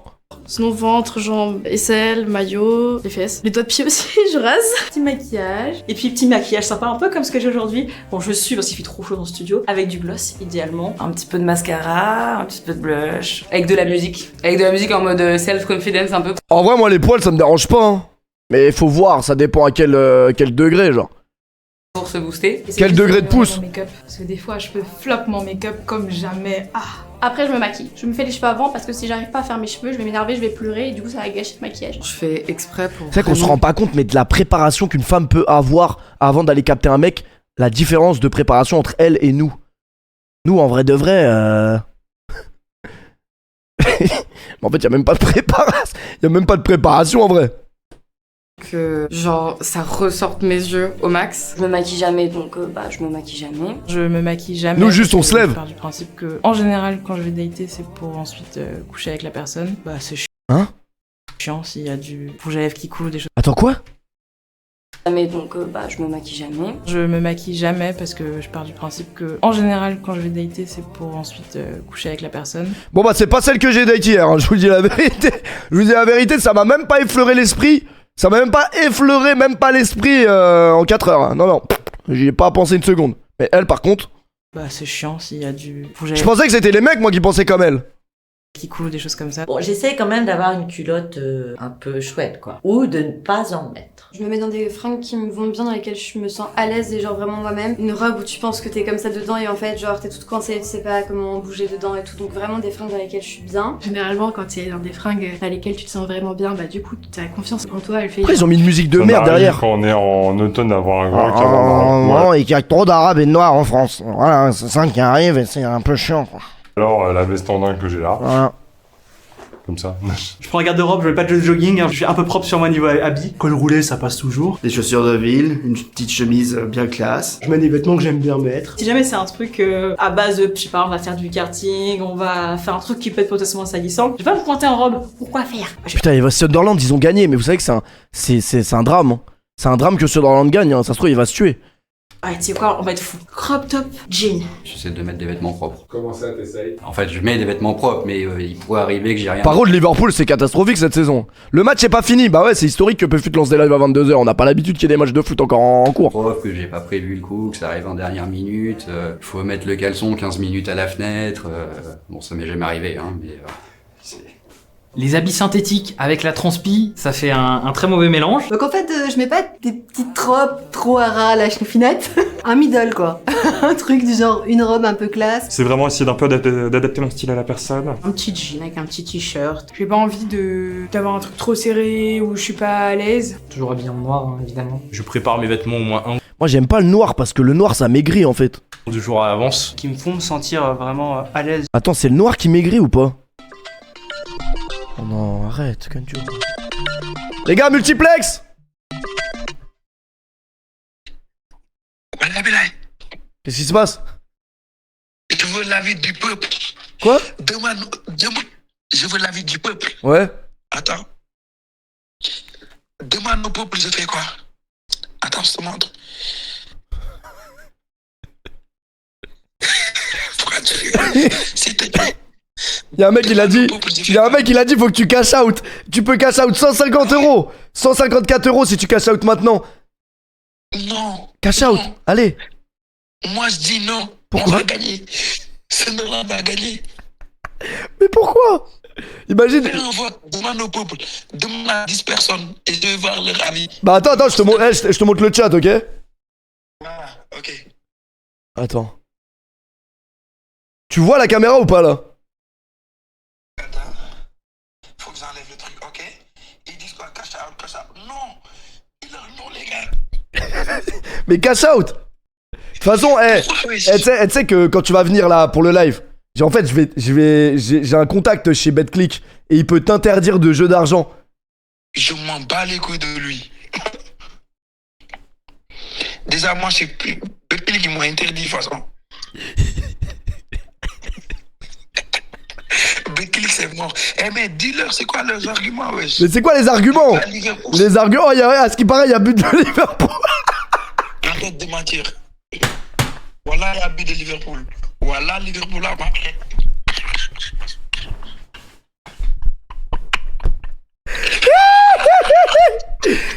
Speaker 13: Sinon, ventre, jambes, aisselles, maillot, les fesses. Les doigts de pied aussi, je rase. Petit maquillage.
Speaker 4: Et puis petit maquillage sympa, un peu comme ce que j'ai aujourd'hui. Bon, je suis parce qu'il fait trop chaud dans le studio. Avec du gloss, idéalement. Un petit peu de mascara, un petit peu de blush. Avec de la musique. Avec de la musique en mode self-confidence un peu.
Speaker 1: En vrai moi les poils ça me dérange pas, hein. Mais faut voir, ça dépend à quel degré genre.
Speaker 4: Pour se booster.
Speaker 1: Quel degré de pouce?
Speaker 13: Parce que des fois, je peux flop mon make-up comme jamais. Après, je me maquille. Je me fais les cheveux avant parce que si j'arrive pas à faire mes cheveux, je vais m'énerver, je vais pleurer et du coup, ça va gâcher le maquillage.
Speaker 4: Je fais exprès pour...
Speaker 1: C'est vrai qu'on se rend pas compte, mais de la préparation qu'une femme peut avoir avant d'aller capter un mec, la différence de préparation entre elle et nous. Nous, en vrai de vrai, mais en fait, y a même pas de préparation. Y a même pas de préparation en vrai.
Speaker 13: Que genre ça ressorte mes yeux au max.
Speaker 10: Je me maquille jamais, donc je me maquille jamais.
Speaker 13: Je me maquille jamais.
Speaker 1: Nous juste on se lève.
Speaker 13: Je pars du principe que en général quand je vais dater c'est pour ensuite coucher avec la personne. Bah c'est chiant.
Speaker 1: Hein?
Speaker 13: Chiant s'il y a du rouge à lèvres qui coule, des choses.
Speaker 1: Attends quoi?
Speaker 10: Jamais, donc je me maquille jamais.
Speaker 13: Je me maquille jamais parce que je pars du principe que en général quand je vais dater c'est pour ensuite coucher avec la personne.
Speaker 1: Bon bah c'est pas celle que j'ai date hier, hein. Je vous dis la vérité. Je vous dis la vérité, ça m'a même pas effleuré l'esprit. Ça m'a même pas effleuré, même pas l'esprit en 4 heures. Hein. Non, non, j'y ai pas pensé une seconde. Mais elle, par contre...
Speaker 13: Bah c'est chiant s'il y a du...
Speaker 1: Je pensais que c'était les mecs, moi, qui pensaient comme elle.
Speaker 13: Qui coulent, des choses comme ça.
Speaker 4: Bon, j'essaie quand même d'avoir une culotte un peu chouette, quoi. Ou de ne pas en mettre.
Speaker 10: Je me mets dans des fringues qui me vont bien, dans lesquelles je me sens à l'aise et genre vraiment moi-même. Une robe où tu penses que t'es comme ça dedans et en fait genre t'es toute coincée, tu sais pas comment bouger dedans et tout. Donc vraiment des fringues dans lesquelles je suis bien.
Speaker 13: Généralement quand tu es dans des fringues dans lesquelles tu te sens vraiment bien, bah du coup t'as confiance en toi, elle fait...
Speaker 1: Après ils ont mis une musique de merde derrière.
Speaker 7: Quand on est en automne d'avoir un grand
Speaker 1: Non, et qu'il y a trop d'arabes et de noirs en France. Voilà, c'est ça qui arrive et c'est un peu chiant quoi.
Speaker 7: Alors la veste en daim que j'ai là.
Speaker 1: Voilà.
Speaker 16: comme ça. Je prends un garde-robe, je mets pas de jogging, je suis un peu propre sur moi niveau habit. Col roulé, ça passe toujours.
Speaker 9: Des chaussures de ville, une petite chemise bien classe.
Speaker 16: Je mets des vêtements que j'aime bien mettre.
Speaker 4: Si jamais c'est un truc à base de, je sais pas, on va faire du karting, on va faire un truc qui peut être potentiellement salissant, je vais pas me pointer en robe. Pourquoi faire?
Speaker 1: Putain, il va Sunderland, ils ont gagné, mais vous savez que c'est un drame. Hein. C'est un drame que Sunderland gagne, hein. Ça se trouve, il va se tuer.
Speaker 4: Ah, tu sais quoi, on va être fou. Crop top, jean.
Speaker 11: J'essaie de mettre des vêtements propres.
Speaker 7: Comment ça, t'essayes?
Speaker 11: En fait, je mets des vêtements propres, mais il pourrait arriver que j'ai rien.
Speaker 1: Par contre, Liverpool, c'est catastrophique cette saison. Le match est pas fini. Bah ouais, c'est historique que Pefut lance des lives à 22h. On n'a pas l'habitude qu'il y ait des matchs de foot encore en cours.
Speaker 11: Preuve que j'ai pas prévu le coup, que ça arrive en dernière minute. Faut mettre le caleçon 15 minutes à la fenêtre. Bon, ça m'est jamais arrivé, hein, mais c'est...
Speaker 17: Les habits synthétiques avec la transpi, ça fait un très mauvais mélange.
Speaker 10: Donc en fait, je mets pas des petites robes trop à ras à la chnoufinette. Un middle quoi. Un truc du genre une robe un peu classe.
Speaker 16: C'est vraiment essayer d'un peu d'adapter mon style à la personne.
Speaker 13: Un petit jean avec un petit t-shirt. J'ai pas envie d'avoir un truc trop serré où je suis pas à l'aise.
Speaker 17: Toujours habillé en noir, hein, évidemment. Je prépare mes vêtements au moins
Speaker 1: Moi j'aime pas le noir parce que le noir ça maigrit en fait.
Speaker 17: 2 jours à l'avance.
Speaker 16: Qui me font me sentir vraiment à l'aise.
Speaker 1: Attends, c'est le noir qui maigrit ou pas? Oh non, arrête, Kanjo. Les gars, multiplex! Qu'est-ce qui se passe?
Speaker 3: Je veux l'avis du peuple.
Speaker 1: Quoi?
Speaker 3: Demande, je veux l'avis du peuple.
Speaker 1: Ouais.
Speaker 3: Attends. Demande au peuple, je fais quoi? Attends, je te montre. Pourquoi tu rigoles? S'il te plaît.
Speaker 1: Y'a un mec il a dit, faut que tu cash out. Tu peux cash out 150 euros. 154 euros si tu cash out maintenant.
Speaker 3: Non.
Speaker 1: Cash out, allez.
Speaker 3: Moi je dis non.
Speaker 1: Pourquoi?
Speaker 3: On va gagner. Ce Nolan va gagner.
Speaker 1: Mais pourquoi? Imagine.
Speaker 3: Demande au peuple. Demande à 10 personnes et je vais voir leur avis.
Speaker 1: Bah attends, je te montre le chat, ok?
Speaker 3: Ah, ok.
Speaker 1: Attends. Tu vois la caméra ou pas là?
Speaker 3: Faut que j'enlève le truc, ok? Ils disent quoi? Cash out, cash out. Non!
Speaker 1: Mais cash out. De toute façon, tu sais que quand tu vas venir là pour le live, en fait, j'ai un contact chez BetClick et il peut t'interdire de jeux d'argent.
Speaker 3: Je m'en bats les couilles de lui. Déjà, moi, c'est plus. BetClick, ils m'ont interdit, de toute façon. BetClick, c'est mort. Eh, mais dis-leur, c'est quoi leurs arguments, wesh?
Speaker 1: Mais c'est quoi les arguments? Les arguments, à ce qui paraît, il y a but de Liverpool.
Speaker 3: Arrête de mentir. Voilà, il y a but de Liverpool. Voilà, Liverpool a marqué.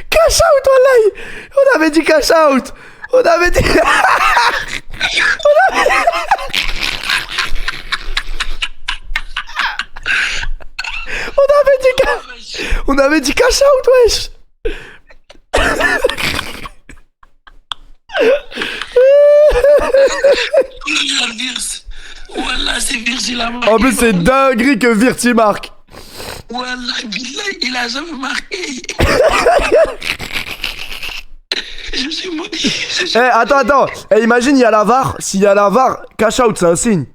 Speaker 1: Cash out, wallahi. On avait dit cash out. On avait dit... On avait dit cash out, wesh.
Speaker 3: Voilà, c'est Virgil la marque.
Speaker 1: En plus, c'est dinguerie que Virti marque.
Speaker 3: Voilà, il a jamais marqué. Je suis maudit.
Speaker 1: Attends. Imagine, il y a la VAR. S'il y a la VAR, cash out, c'est un signe.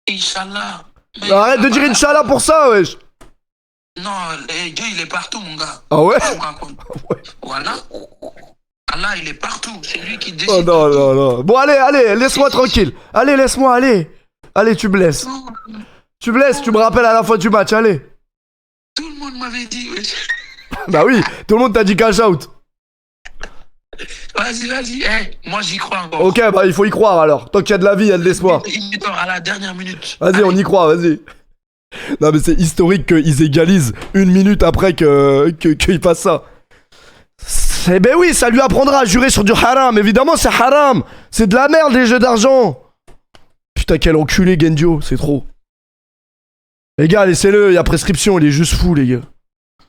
Speaker 3: Inch'Allah.
Speaker 1: Arrête de dire Inch'Allah pour ça, wesh.
Speaker 3: Non, Dieu, il est partout, mon gars.
Speaker 1: Ah ouais?
Speaker 3: Voilà. Allah, il est partout. C'est lui qui décide.
Speaker 1: Oh non. Bon, allez, laisse-moi tranquille. Allez, laisse-moi, allez. Allez, tu blesses. Tu blesses, tu me rappelles à la fin du match, allez.
Speaker 3: Tout le monde m'avait dit, wesh.
Speaker 1: Bah oui, tout le monde t'a dit cash out.
Speaker 3: Vas-y. Moi, j'y crois encore.
Speaker 1: Ok, bah il faut y croire alors. Tant qu'il y a de la vie, il y a de l'espoir.
Speaker 3: Il est à la dernière minute.
Speaker 1: Vas-y, on y croit, vas-y. Non mais c'est historique qu'ils égalisent une minute après qu'ils fassent ça. Ben oui, ça lui apprendra à jurer sur du haram. Évidemment, c'est haram. C'est de la merde, les jeux d'argent. Putain, quel enculé, Gendio. C'est trop. Les gars, laissez-le. Il y a prescription. Il est juste fou, les gars.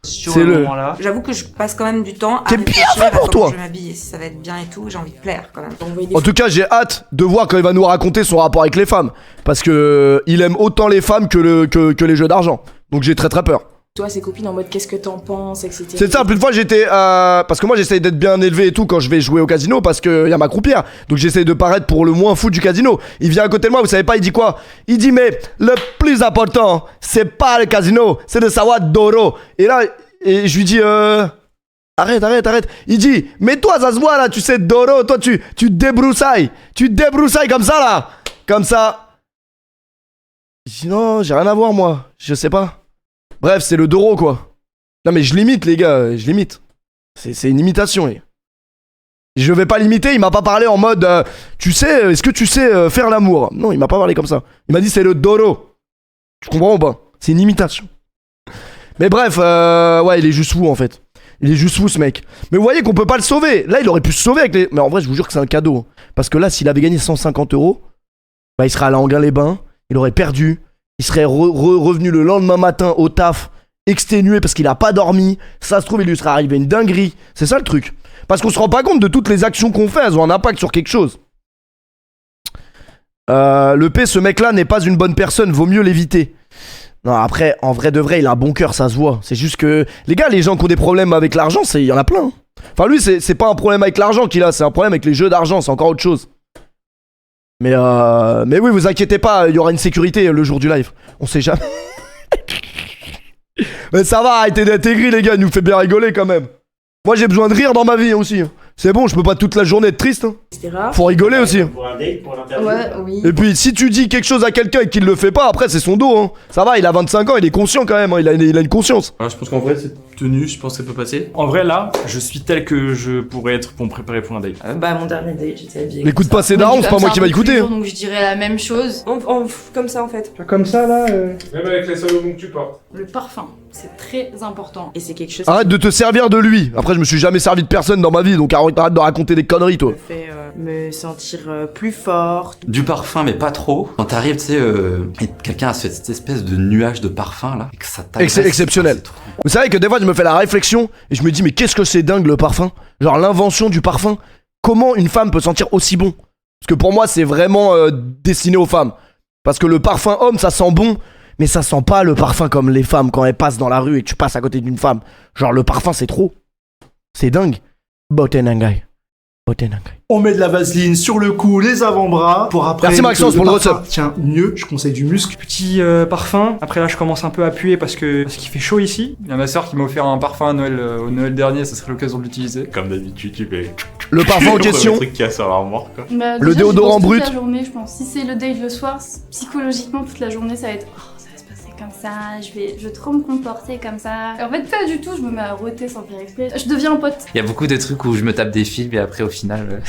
Speaker 1: C'est le.
Speaker 18: J'avoue que je passe quand même du temps à
Speaker 1: T'es bien
Speaker 18: réfléchir
Speaker 1: fait pour
Speaker 18: à
Speaker 1: toi.
Speaker 18: comment je m'habille, si ça va être bien et tout. J'ai envie de plaire quand même.
Speaker 1: En tout cas, j'ai hâte de voir quand il va nous raconter son rapport avec les femmes. Parce que il aime autant les femmes que les jeux d'argent. Donc j'ai très peur.
Speaker 4: Toi, ses copines en mode qu'est-ce que t'en penses, etc.
Speaker 1: C'est simple, une fois j'étais parce que moi j'essaye d'être bien élevé et tout quand je vais jouer au casino parce qu'il y a ma croupière. Donc j'essaye de paraître pour le moins fou du casino. Il vient à côté de moi, vous savez pas, il dit quoi? Il dit mais le plus important, c'est pas le casino, c'est de savoir Doro. Et là, je lui dis arrête. Il dit mais toi ça se voit là, tu sais Doro, toi tu débroussailles. Tu débroussailles comme ça là. Comme ça. Je dis non, j'ai rien à voir moi, je sais pas. Bref, c'est le Doro quoi. Non mais je limite les gars, je limite. C'est une imitation. Je vais pas l'imiter, il m'a pas parlé en mode tu sais, est-ce que tu sais faire l'amour? Non, il m'a pas parlé comme ça. Il m'a dit c'est le Doro. Tu comprends ou pas? C'est une imitation. Mais bref, ouais, il est juste fou en fait. Il est juste fou ce mec. Mais vous voyez qu'on peut pas le sauver. Là, il aurait pu se sauver avec les... Mais en vrai, je vous jure que c'est un cadeau. Parce que là, s'il avait gagné 150 €, bah il serait allé à Anguin-les-Bains, il aurait perdu. Il serait revenu le lendemain matin au taf, exténué parce qu'il a pas dormi. Ça se trouve, il lui serait arrivé une dinguerie. C'est ça le truc. Parce qu'on se rend pas compte de toutes les actions qu'on fait, elles ont un impact sur quelque chose. Le P, ce mec-là n'est pas une bonne personne, vaut mieux l'éviter. Non, après, en vrai de vrai, il a un bon cœur, ça se voit. C'est juste que, les gars, les gens qui ont des problèmes avec l'argent, il y en a plein. Hein. Enfin, lui, c'est pas un problème avec l'argent qu'il a, c'est un problème avec les jeux d'argent, c'est encore autre chose. Mais oui, vous inquiétez pas, il y aura une sécurité le jour du live. On sait jamais. Mais ça va, arrêtez d'être aigris, les gars, il nous fait bien rigoler quand même. Moi, j'ai besoin de rire dans ma vie aussi. C'est bon, je peux pas toute la journée être triste. Hein. Faut rigoler aussi.
Speaker 13: Pour un date, pour l'interview.
Speaker 10: Ouais, oui.
Speaker 1: Et puis, si tu dis quelque chose à quelqu'un et qu'il le fait pas, après, c'est son dos. Hein. Ça va, il a 25 ans, il est conscient quand même. Hein. Il a une conscience.
Speaker 5: Je pense qu'en vrai, cette tenue, je pense que ça peut passer.
Speaker 16: En vrai, là, je suis tel que je pourrais être pour me préparer pour un date.
Speaker 18: Bah, mon dernier date, j'étais habillée.
Speaker 1: Écoute pas ses darons, c'est pas moi qui va écouter. Hein.
Speaker 10: Donc je dirais la même chose.
Speaker 18: Comme ça en fait.
Speaker 6: Comme ça là
Speaker 7: Même avec les salomons que tu portes.
Speaker 13: Le parfum, c'est très important.
Speaker 18: Et c'est quelque chose
Speaker 1: Arrête de te servir de lui. Après, je me suis jamais servi de personne dans ma vie, donc arrête de raconter des conneries, toi.
Speaker 18: qui me fait me sentir plus forte.
Speaker 8: Du parfum, mais pas trop. Quand t'arrives, tu sais, et quelqu'un a cette espèce de nuage de parfum là, et que ça t'agresse.
Speaker 1: C'est exceptionnel. Vous savez que des fois, je me fais la réflexion et je me dis, mais qu'est-ce que c'est dingue le parfum? Genre l'invention du parfum. Comment une femme peut sentir aussi bon? Parce que pour moi, c'est vraiment destiné aux femmes. Parce que le parfum homme, ça sent bon, mais ça sent pas le parfum comme les femmes quand elles passent dans la rue et que tu passes à côté d'une femme. Genre le parfum, c'est trop. C'est dingue. Botenangai.
Speaker 16: On met de la vaseline sur le cou, les avant-bras, pour après...
Speaker 1: Merci Maxence pour le
Speaker 16: parfum
Speaker 1: WhatsApp.
Speaker 16: Tiens, mieux, je conseille du musc.
Speaker 19: Petit parfum. Après là, je commence un peu à puer parce qu'il fait chaud ici.
Speaker 5: Il y a ma soeur qui m'a offert un parfum à Noël, au Noël dernier, ça serait l'occasion de l'utiliser. Comme d'habitude, tu fais...
Speaker 1: Le parfum en question.
Speaker 5: Le truc qu'il y a sur l'armoire, quoi.
Speaker 13: Bah,
Speaker 1: Le
Speaker 13: déjà,
Speaker 1: déodorant
Speaker 13: j'y pense
Speaker 1: brut.
Speaker 13: toute la journée, je pense. Si c'est le date le soir, psychologiquement, toute la journée, ça va être... Oh, ça va se passer comme ça, je vais trop me comporter comme ça. Et en fait, pas du tout, je me mets à rôter sans faire exprès. Je deviens un pote.
Speaker 8: Il y a beaucoup de trucs où je me tape des films et après au final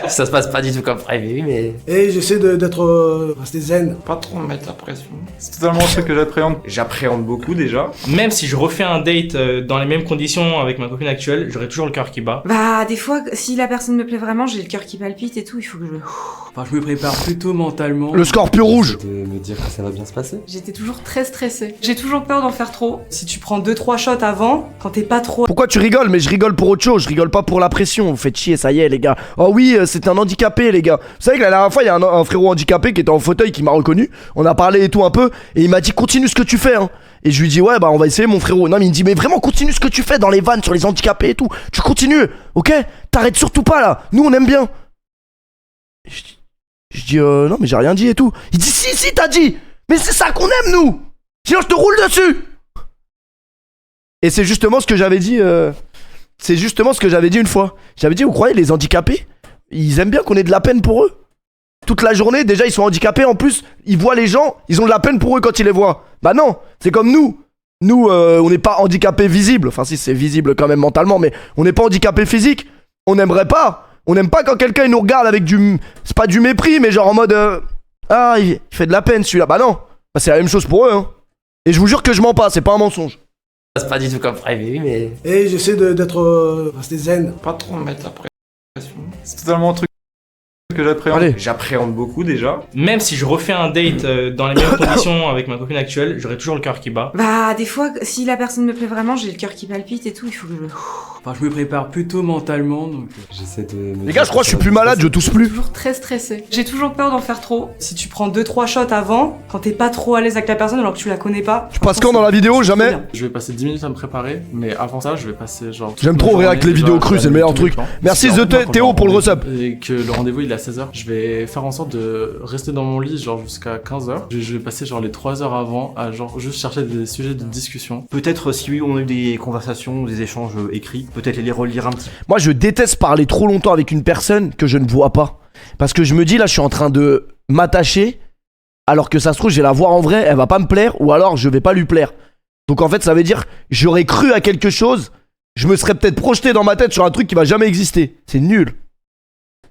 Speaker 8: ça se passe pas du tout comme prévu mais...
Speaker 9: Et j'essaie d'être resté zen.
Speaker 5: Pas trop me mettre la pression. C'est totalement ce que j'appréhende.
Speaker 11: J'appréhende beaucoup déjà.
Speaker 17: Même si je refais un date dans les mêmes conditions avec ma copine actuelle, j'aurai toujours le cœur qui bat.
Speaker 18: Bah, des fois, si la personne me plaît vraiment, j'ai le cœur qui palpite et tout, il faut que je...
Speaker 19: Enfin, je me prépare plutôt mentalement.
Speaker 1: Le scorpion rouge.
Speaker 8: De me dire que ça va bien se passer.
Speaker 4: J'étais toujours très stressée. J'ai toujours peur d'en faire trop. Si tu prends 2-3 shots avant, quand t'es pas trop...
Speaker 1: Pourquoi tu rigoles? Mais je rigole pour autre chose, je rigole pas pour la pression. Vous faites chier, ça y est les gars. Oh oui, c'est un handicapé les gars. Vous savez que la dernière fois, il y a un frérot handicapé qui était en fauteuil qui m'a reconnu. On a parlé et tout un peu. Et il m'a dit continue ce que tu fais hein. Et je lui dis ouais bah on va essayer mon frérot. Non mais il me dit mais vraiment continue ce que tu fais dans les vannes sur les handicapés et tout. Tu continues, ok? T'arrêtes surtout pas là. Nous on aime bien. Je dis non mais j'ai rien dit et tout. Il dit si t'as dit. Mais c'est ça qu'on aime nous. Sinon je te roule dessus. Et c'est justement ce que j'avais dit. C'est justement ce que j'avais dit une fois. J'avais dit vous croyez les handicapés, ils aiment bien qu'on ait de la peine pour eux. Toute la journée déjà ils sont handicapés. En plus ils voient les gens, ils ont de la peine pour eux quand ils les voient. Bah non, c'est comme nous. Nous on n'est pas handicapés visibles. Enfin si c'est visible quand même mentalement. Mais on n'est pas handicapés physiques. On n'aimerait pas. On n'aime pas quand quelqu'un il nous regarde avec du... C'est pas du mépris mais genre en mode ah il fait de la peine celui-là. Bah non, bah, c'est la même chose pour eux hein. Et je vous jure que je mens pas, c'est pas un mensonge.
Speaker 8: C'est pas du tout comme prévu mais...
Speaker 9: Et j'essaie d'être resté zen.
Speaker 5: Pas trop me mettre la pression. C'est totalement un truc que j'appréhende.
Speaker 1: Allez.
Speaker 11: J'appréhende beaucoup déjà.
Speaker 17: Même si je refais un date dans les mêmes conditions avec ma copine actuelle, j'aurai toujours le cœur qui bat.
Speaker 18: Bah, des fois, si la personne me plaît vraiment, j'ai le cœur qui palpite et tout, il faut que je...
Speaker 19: Enfin, je me prépare plutôt mentalement, donc...
Speaker 8: J'essaie de...
Speaker 1: Les gars je crois que je suis plus malade, je tousse plus.
Speaker 4: Toujours très stressée. J'ai toujours peur d'en faire trop. Si tu prends 2-3 shots avant, quand t'es pas trop à l'aise avec la personne alors que tu la connais pas...
Speaker 1: Tu passes quand dans la vidéo? Jamais.
Speaker 5: Je vais passer 10 minutes à me préparer, mais avant ça, je vais passer genre...
Speaker 1: J'aime trop réact les vidéos crues, c'est le meilleur truc. Merci Théo pour le resub.
Speaker 5: Et que le rendez-vous il est à 16h. Je vais faire en sorte de rester dans mon lit genre jusqu'à 15h. Je vais passer genre les 3 heures avant à genre juste chercher des sujets de discussion.
Speaker 12: Peut-être si on a eu des conversations, des échanges écrits, peut-être les relire un petit peu.
Speaker 1: Moi je déteste parler trop longtemps avec une personne que je ne vois pas. Parce que je me dis là je suis en train de m'attacher alors que ça se trouve je vais la voir en vrai, elle va pas me plaire ou alors je vais pas lui plaire. Donc en fait ça veut dire j'aurais cru à quelque chose, je me serais peut-être projeté dans ma tête sur un truc qui va jamais exister. C'est nul.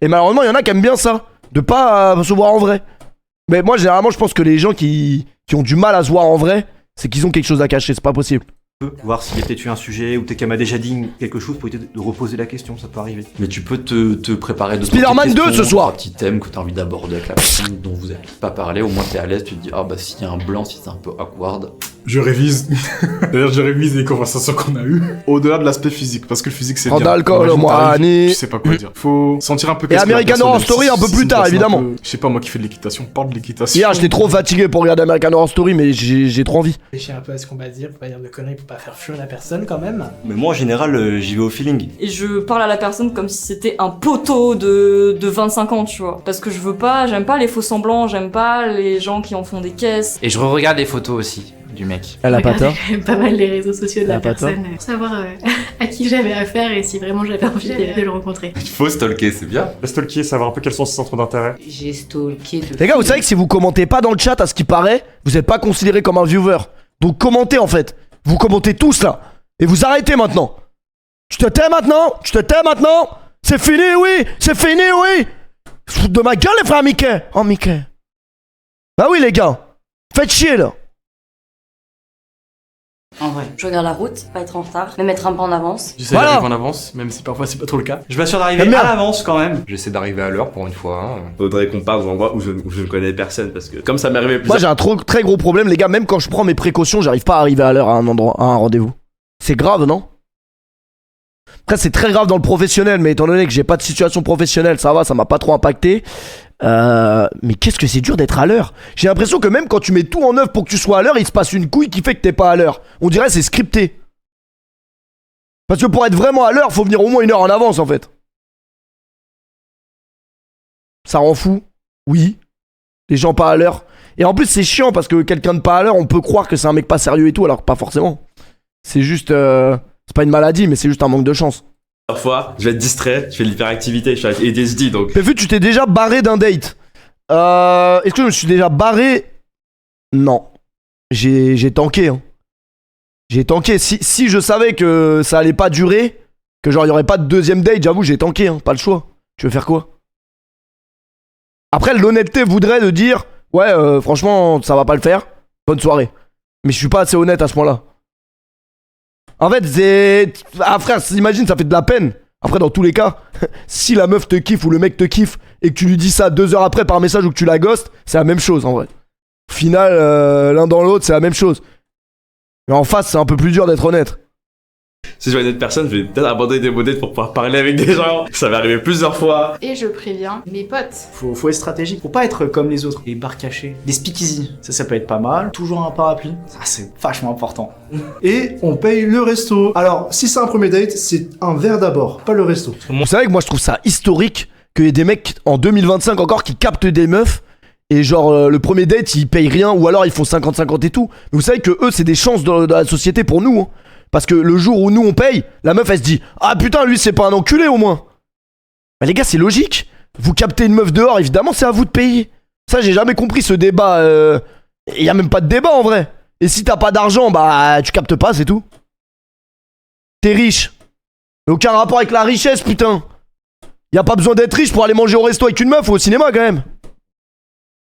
Speaker 1: Et malheureusement il y en a qui aiment bien ça, de pas se voir en vrai. Mais moi généralement je pense que les gens qui ont du mal à se voir en vrai, c'est qu'ils ont quelque chose à cacher, c'est pas possible.
Speaker 12: Voir s'il y a peut-être eu un sujet ou quelqu'un m'a déjà dit quelque chose pour éviter de reposer la question, ça peut arriver.
Speaker 8: Mais tu peux te préparer de
Speaker 1: Spider-Man 2 ce soir.
Speaker 8: Un petit thème que t'as envie d'aborder avec la personne dont vous avez pas parlé, au moins t'es à l'aise, tu te dis ah bah s'il y a un blanc, si c'est un peu awkward.
Speaker 7: Je révise. D'ailleurs, je révise les conversations qu'on a eues. Au-delà de l'aspect physique, parce que le physique c'est bien.
Speaker 1: D'alcool, moi,
Speaker 7: je sais pas quoi dire. Faut sentir un peu.
Speaker 1: Et American Horror Story un peu plus tard, évidemment.
Speaker 7: Je sais pas, moi qui fais de l'équitation, parle de l'équitation.
Speaker 1: Hier, j'étais trop fatigué pour regarder American Horror Story, mais j'ai trop envie.
Speaker 20: Réfléchir un peu à ce qu'on va dire, pour pas dire de conneries, pour pas faire fuir la personne quand même.
Speaker 12: Mais moi en général, j'y vais au feeling.
Speaker 4: Et je parle à la personne comme si c'était un poteau de 25 ans, tu vois. Parce que j'aime pas les faux semblants, j'aime pas les gens qui en font des caisses.
Speaker 8: Et je regarde les photos aussi du mec.
Speaker 1: Elle a pas tort.
Speaker 13: Pas mal les réseaux sociaux de la
Speaker 1: Elle a pas
Speaker 13: personne pour savoir à qui j'avais affaire et si vraiment j'avais envie de le rencontrer.
Speaker 8: Il faut stalker, c'est bien.
Speaker 16: Stalker, savoir un peu quels sont ses centres d'intérêt.
Speaker 18: J'ai stalké de...
Speaker 1: Les gars, vous savez que si vous commentez pas dans le chat, à ce qui paraît, vous êtes pas considéré comme un viewer. Donc commentez en fait. Vous commentez tous là. Et vous arrêtez maintenant. Tu te tais maintenant? Tu te tais maintenant? C'est fini, oui! C'est fini, oui! Se foutent de ma gueule, les frères Mickey! Oh, Mickey. Bah oui, les gars. Faites chier, là.
Speaker 4: En vrai, je regarde la route, pas être en retard, me mettre un peu en avance.
Speaker 5: J'essaie d'arriver en avance, même si parfois c'est pas trop le cas.
Speaker 19: Je m'assure d'arriver à l'avance quand même.
Speaker 11: J'essaie d'arriver à l'heure pour une fois. Hein. Faudrait qu'on parte aux endroits où je ne connais personne parce que comme ça m'est arrivé
Speaker 1: Moi j'ai un très gros problème, les gars. Même quand je prends mes précautions, j'arrive pas à arriver à l'heure à un endroit, à un rendez-vous. C'est grave, non? Après c'est très grave dans le professionnel, mais étant donné que j'ai pas de situation professionnelle, ça va, ça m'a pas trop impacté. Mais qu'est-ce que c'est dur d'être à l'heure. J'ai l'impression que même quand tu mets tout en œuvre pour que tu sois à l'heure, il se passe une couille qui fait que t'es pas à l'heure. On dirait c'est scripté. Parce que pour être vraiment à l'heure, faut venir au moins 1 heure en avance en fait. Ça rend fou. Oui. Les gens pas à l'heure. Et en plus, c'est chiant parce que quelqu'un de pas à l'heure, on peut croire que c'est un mec pas sérieux et tout, alors que pas forcément. C'est juste. C'est pas une maladie, mais c'est juste un manque de chance.
Speaker 21: Parfois, je vais être distrait, je fais de l'hyperactivité, je suis avec ADHD donc.
Speaker 1: Péfu, tu t'es déjà barré d'un date. Est-ce que je me suis déjà barré? Non. J'ai tanké. Hein. J'ai tanké. Si je savais que ça allait pas durer, que genre il y aurait pas de deuxième date, j'avoue, j'ai tanké. Hein. Pas le choix. Tu veux faire quoi? Après, l'honnêteté voudrait de dire ouais, franchement, ça va pas le faire. Bonne soirée. Mais je suis pas assez honnête à ce point-là. En fait, c'est. Ah, frère, imagine, ça fait de la peine. Après, dans tous les cas, si la meuf te kiffe ou le mec te kiffe et que tu lui dis ça 2 heures après par message ou que tu la ghostes, c'est la même chose en vrai. Au final, l'un dans l'autre, c'est la même chose. Mais en face, c'est un peu plus dur d'être honnête.
Speaker 21: Si je vois une autre personne, je vais peut-être abandonner des dates pour pouvoir parler avec des gens. Ça m'est arrivé plusieurs fois.
Speaker 13: Et je préviens mes potes.
Speaker 20: Faut être stratégique, faut pas être comme les autres. Les bars cachés, des speakeasy, ça peut être pas mal. Toujours un parapluie, ça c'est vachement important.
Speaker 6: Et on paye le resto. Alors, si c'est un premier date, c'est un verre d'abord, pas le resto.
Speaker 1: Vous savez que moi je trouve ça historique qu'il y ait des mecs en 2025 encore qui captent des meufs et genre le premier date ils payent rien ou alors ils font 50-50 et tout. Mais vous savez que eux c'est des chances de la société pour nous. Hein. Parce que le jour où nous on paye, la meuf elle se dit ah putain lui c'est pas un enculé au moins. Bah les gars c'est logique. Vous captez une meuf dehors évidemment c'est à vous de payer. Ça j'ai jamais compris ce débat. Y a même pas de débat en vrai. Et si t'as pas d'argent bah tu captes pas c'est tout. T'es riche. Aucun rapport avec la richesse putain. Y a pas besoin d'être riche pour aller manger au resto avec une meuf ou au cinéma quand même.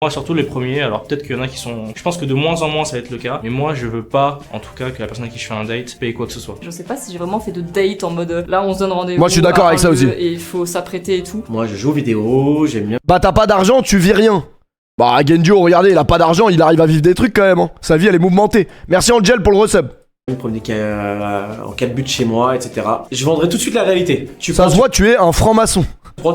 Speaker 5: Moi surtout les premiers, alors peut-être qu'il y en a qui sont... Je pense que de moins en moins ça va être le cas, mais moi je veux pas, en tout cas, que la personne à qui je fais un date paye quoi que ce soit.
Speaker 4: Je sais pas si j'ai vraiment fait de date en mode là on se donne rendez-vous.
Speaker 1: Moi je suis d'accord avec ça aussi.
Speaker 4: Et il faut s'apprêter et tout.
Speaker 15: Moi je joue aux vidéos, j'aime bien.
Speaker 1: Bah t'as pas d'argent, tu vis rien. Bah Gendio, regardez, il a pas d'argent, il arrive à vivre des trucs quand même. Hein. Sa vie elle est mouvementée. Merci Angel pour le resub.
Speaker 15: Je prends en 4 buts chez moi, etc. Je vendrai tout de suite la réalité.
Speaker 1: Ça se voit, tu es un franc-maçon.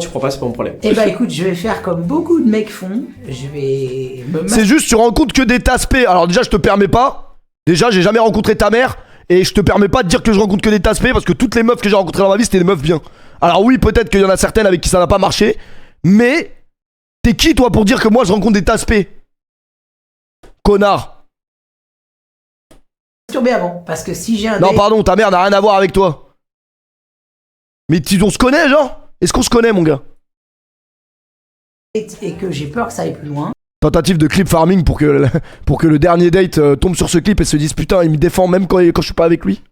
Speaker 15: Tu prends pas, c'est pas mon problème.
Speaker 20: Eh bah écoute, je vais faire comme beaucoup de mecs font. Je vais
Speaker 1: C'est juste, tu rencontres que des taspés. Alors déjà, je te permets pas. Déjà, j'ai jamais rencontré ta mère. Et je te permets pas de dire que je rencontre que des taspés. Parce que toutes les meufs que j'ai rencontrées dans ma vie, c'était des meufs bien. Alors oui, peut-être qu'il y en a certaines avec qui ça n'a pas marché. Mais t'es qui toi pour dire que moi je rencontre des taspés? Connard.
Speaker 20: masturber avant. Parce que si j'ai un
Speaker 1: Non,
Speaker 20: date
Speaker 1: pardon, ta mère n'a rien à voir avec toi. Mais on se connaît, genre? Est-ce qu'on se connaît, mon gars?
Speaker 20: et que j'ai peur que ça aille plus loin.
Speaker 1: Tentative de clip farming pour que le dernier date tombe sur ce clip et se dise putain, il me défend même quand je suis pas avec lui.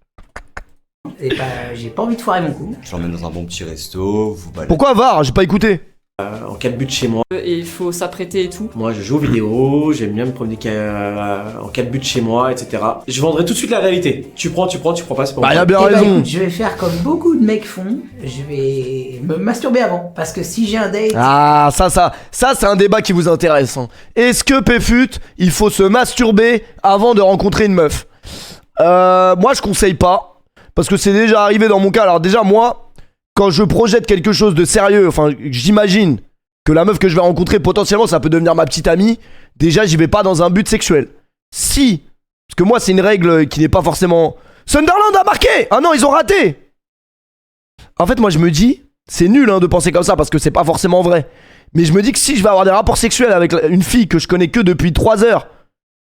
Speaker 20: Et bah, j'ai pas envie de foirer mon coup.
Speaker 15: Je l'emmène dans un bon petit resto, vous baladez.
Speaker 1: Pourquoi VAR? J'ai pas écouté.
Speaker 15: En 4 buts chez moi.
Speaker 4: Et il faut s'apprêter et tout.
Speaker 15: Moi je joue aux vidéos, j'aime bien me promener en 4 buts chez moi, etc. Je vendrai tout de suite la réalité. Tu prends pas, c'est pas mon
Speaker 1: Bah y'a
Speaker 15: problème.
Speaker 1: bien
Speaker 20: Eh bah,
Speaker 1: raison.
Speaker 20: écoute, je vais faire comme beaucoup de mecs font. Je vais me masturber avant. Parce que si j'ai un date.
Speaker 1: Ah, ça c'est un débat qui vous intéresse. Hein. Est-ce que Péfut, il faut se masturber avant de rencontrer une meuf? Moi je conseille pas. Parce que c'est déjà arrivé dans mon cas. Alors déjà moi, quand je projette quelque chose de sérieux, enfin j'imagine que la meuf que je vais rencontrer potentiellement ça peut devenir ma petite amie, déjà j'y vais pas dans un but sexuel. Si, parce que moi c'est une règle qui n'est pas forcément... Sunderland a marqué! Ah non, ils ont raté! En fait moi je me dis, c'est nul hein, de penser comme ça parce que c'est pas forcément vrai. Mais je me dis que si je vais avoir des rapports sexuels avec une fille que je connais que depuis 3 heures,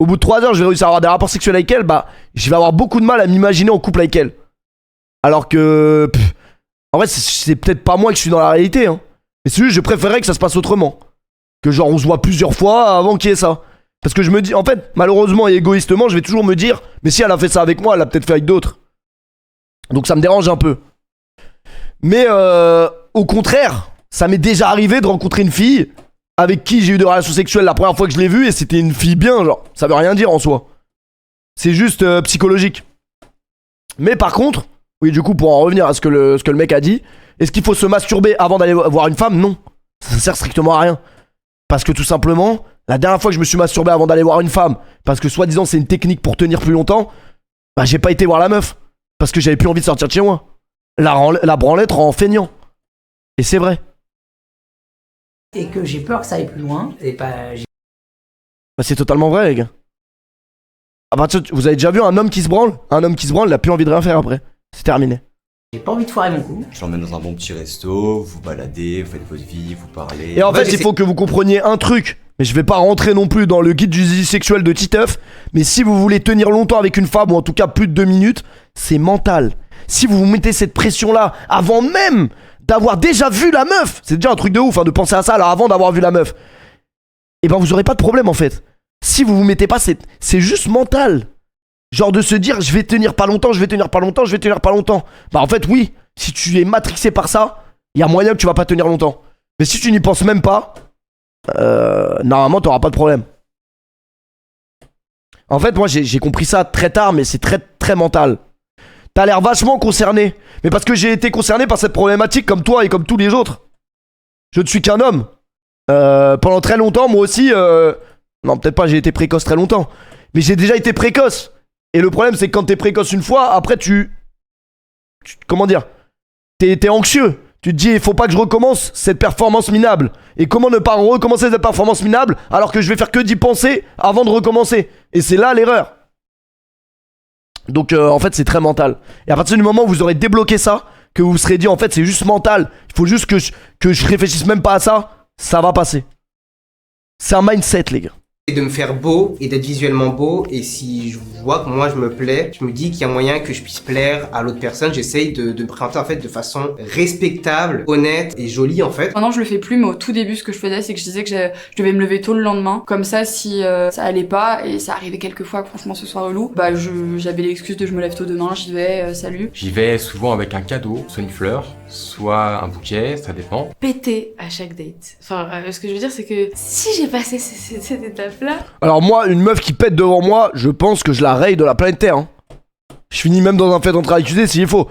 Speaker 1: au bout de 3 heures je vais réussir à avoir des rapports sexuels avec elle, bah je vais avoir beaucoup de mal à m'imaginer en couple avec elle. Alors que... en vrai c'est peut-être pas moi que je suis dans la réalité hein. Mais c'est juste je préférerais que ça se passe autrement. Que genre on se voit plusieurs fois avant qu'il y ait ça. Parce que je me dis, en fait, malheureusement et égoïstement, je vais toujours me dire, mais si elle a fait ça avec moi, elle l'a peut-être fait avec d'autres. Donc ça me dérange un peu. Mais au contraire, ça m'est déjà arrivé de rencontrer une fille avec qui j'ai eu des relations sexuelles la première fois que je l'ai vue et c'était une fille bien, genre. Ça veut rien dire en soi. C'est juste psychologique. Mais par contre, oui, du coup, pour en revenir à ce que le mec a dit, est-ce qu'il faut se masturber avant d'aller voir une femme? Non. Ça sert strictement à rien. Parce que tout simplement, la dernière fois que je me suis masturbé avant d'aller voir une femme, parce que soi-disant c'est une technique pour tenir plus longtemps, bah j'ai pas été voir la meuf. Parce que j'avais plus envie de sortir de chez moi. La branlette rend feignant. Et c'est vrai.
Speaker 20: Et que j'ai peur que ça aille plus loin. Et bah,
Speaker 1: Bah c'est totalement vrai, les gars. Ah bah, vous avez déjà vu un homme qui se branle? Un homme qui se branle, il a plus envie de rien faire après. C'est terminé.
Speaker 17: J'ai pas envie de foirer mon coup.
Speaker 2: Je l'emmène dans un bon petit resto, vous baladez, vous faites votre vie, vous parlez.
Speaker 1: Et en fait, il faut que vous compreniez un truc. Mais je vais pas rentrer non plus dans le guide du zizi sexuel de Titeuf. Mais si vous voulez tenir longtemps avec une femme, ou en tout cas plus de 2 minutes, c'est mental. Si vous vous mettez cette pression-là avant même d'avoir déjà vu la meuf, c'est déjà un truc de ouf, hein, de penser à ça là avant d'avoir vu la meuf. Et ben vous aurez pas de problème en fait. Si vous vous mettez pas, c'est juste mental. Genre de se dire, je vais tenir pas longtemps, je vais tenir pas longtemps, je vais tenir pas longtemps. Bah en fait oui, si tu es matrixé par ça, il y a moyen que tu vas pas tenir longtemps. Mais si tu n'y penses même pas, normalement t'auras pas de problème. En fait moi j'ai compris ça très tard, mais c'est très très mental. T'as l'air vachement concerné. Mais parce que j'ai été concerné par cette problématique comme toi et comme tous les autres. Je ne suis qu'un homme. Pendant très longtemps, moi aussi... Non, peut-être pas, j'ai été précoce très longtemps. Mais j'ai déjà été précoce. Et le problème, c'est que quand t'es précoce une fois, après comment dire? T'es anxieux. Tu te dis, il faut pas que je recommence cette performance minable. Et comment ne pas recommencer cette performance minable alors que je vais faire que d'y penser avant de recommencer? Et c'est là l'erreur. Donc en fait c'est très mental. Et à partir du moment où vous aurez débloqué ça, que vous vous serez dit en fait c'est juste mental, il faut juste que je réfléchisse même pas à ça, ça va passer. C'est un mindset les gars.
Speaker 22: Et de me faire beau et d'être visuellement beau, et si je vois que moi je me plais, je me dis qu'il y a moyen que je puisse plaire à l'autre personne, j'essaye de me présenter en fait de façon respectable, honnête et jolie en fait.
Speaker 4: Maintenant je le fais plus, mais au tout début ce que je faisais c'est que je disais que je devais me lever tôt le lendemain, comme ça si ça allait pas, et ça arrivait quelques fois que franchement ce soit relou, bah j'avais l'excuse de je me lève tôt demain, j'y vais, salut.
Speaker 23: J'y vais souvent avec un cadeau, soit une fleur, soit un bouquet, ça dépend.
Speaker 4: Péter à chaque date. Enfin ce que je veux dire c'est que si j'ai passé cette étape là...
Speaker 1: Alors moi une meuf qui pète devant moi, je pense que je la raye de la planète Terre hein. Je finis même dans un fait d'entrée accusé s'il faut.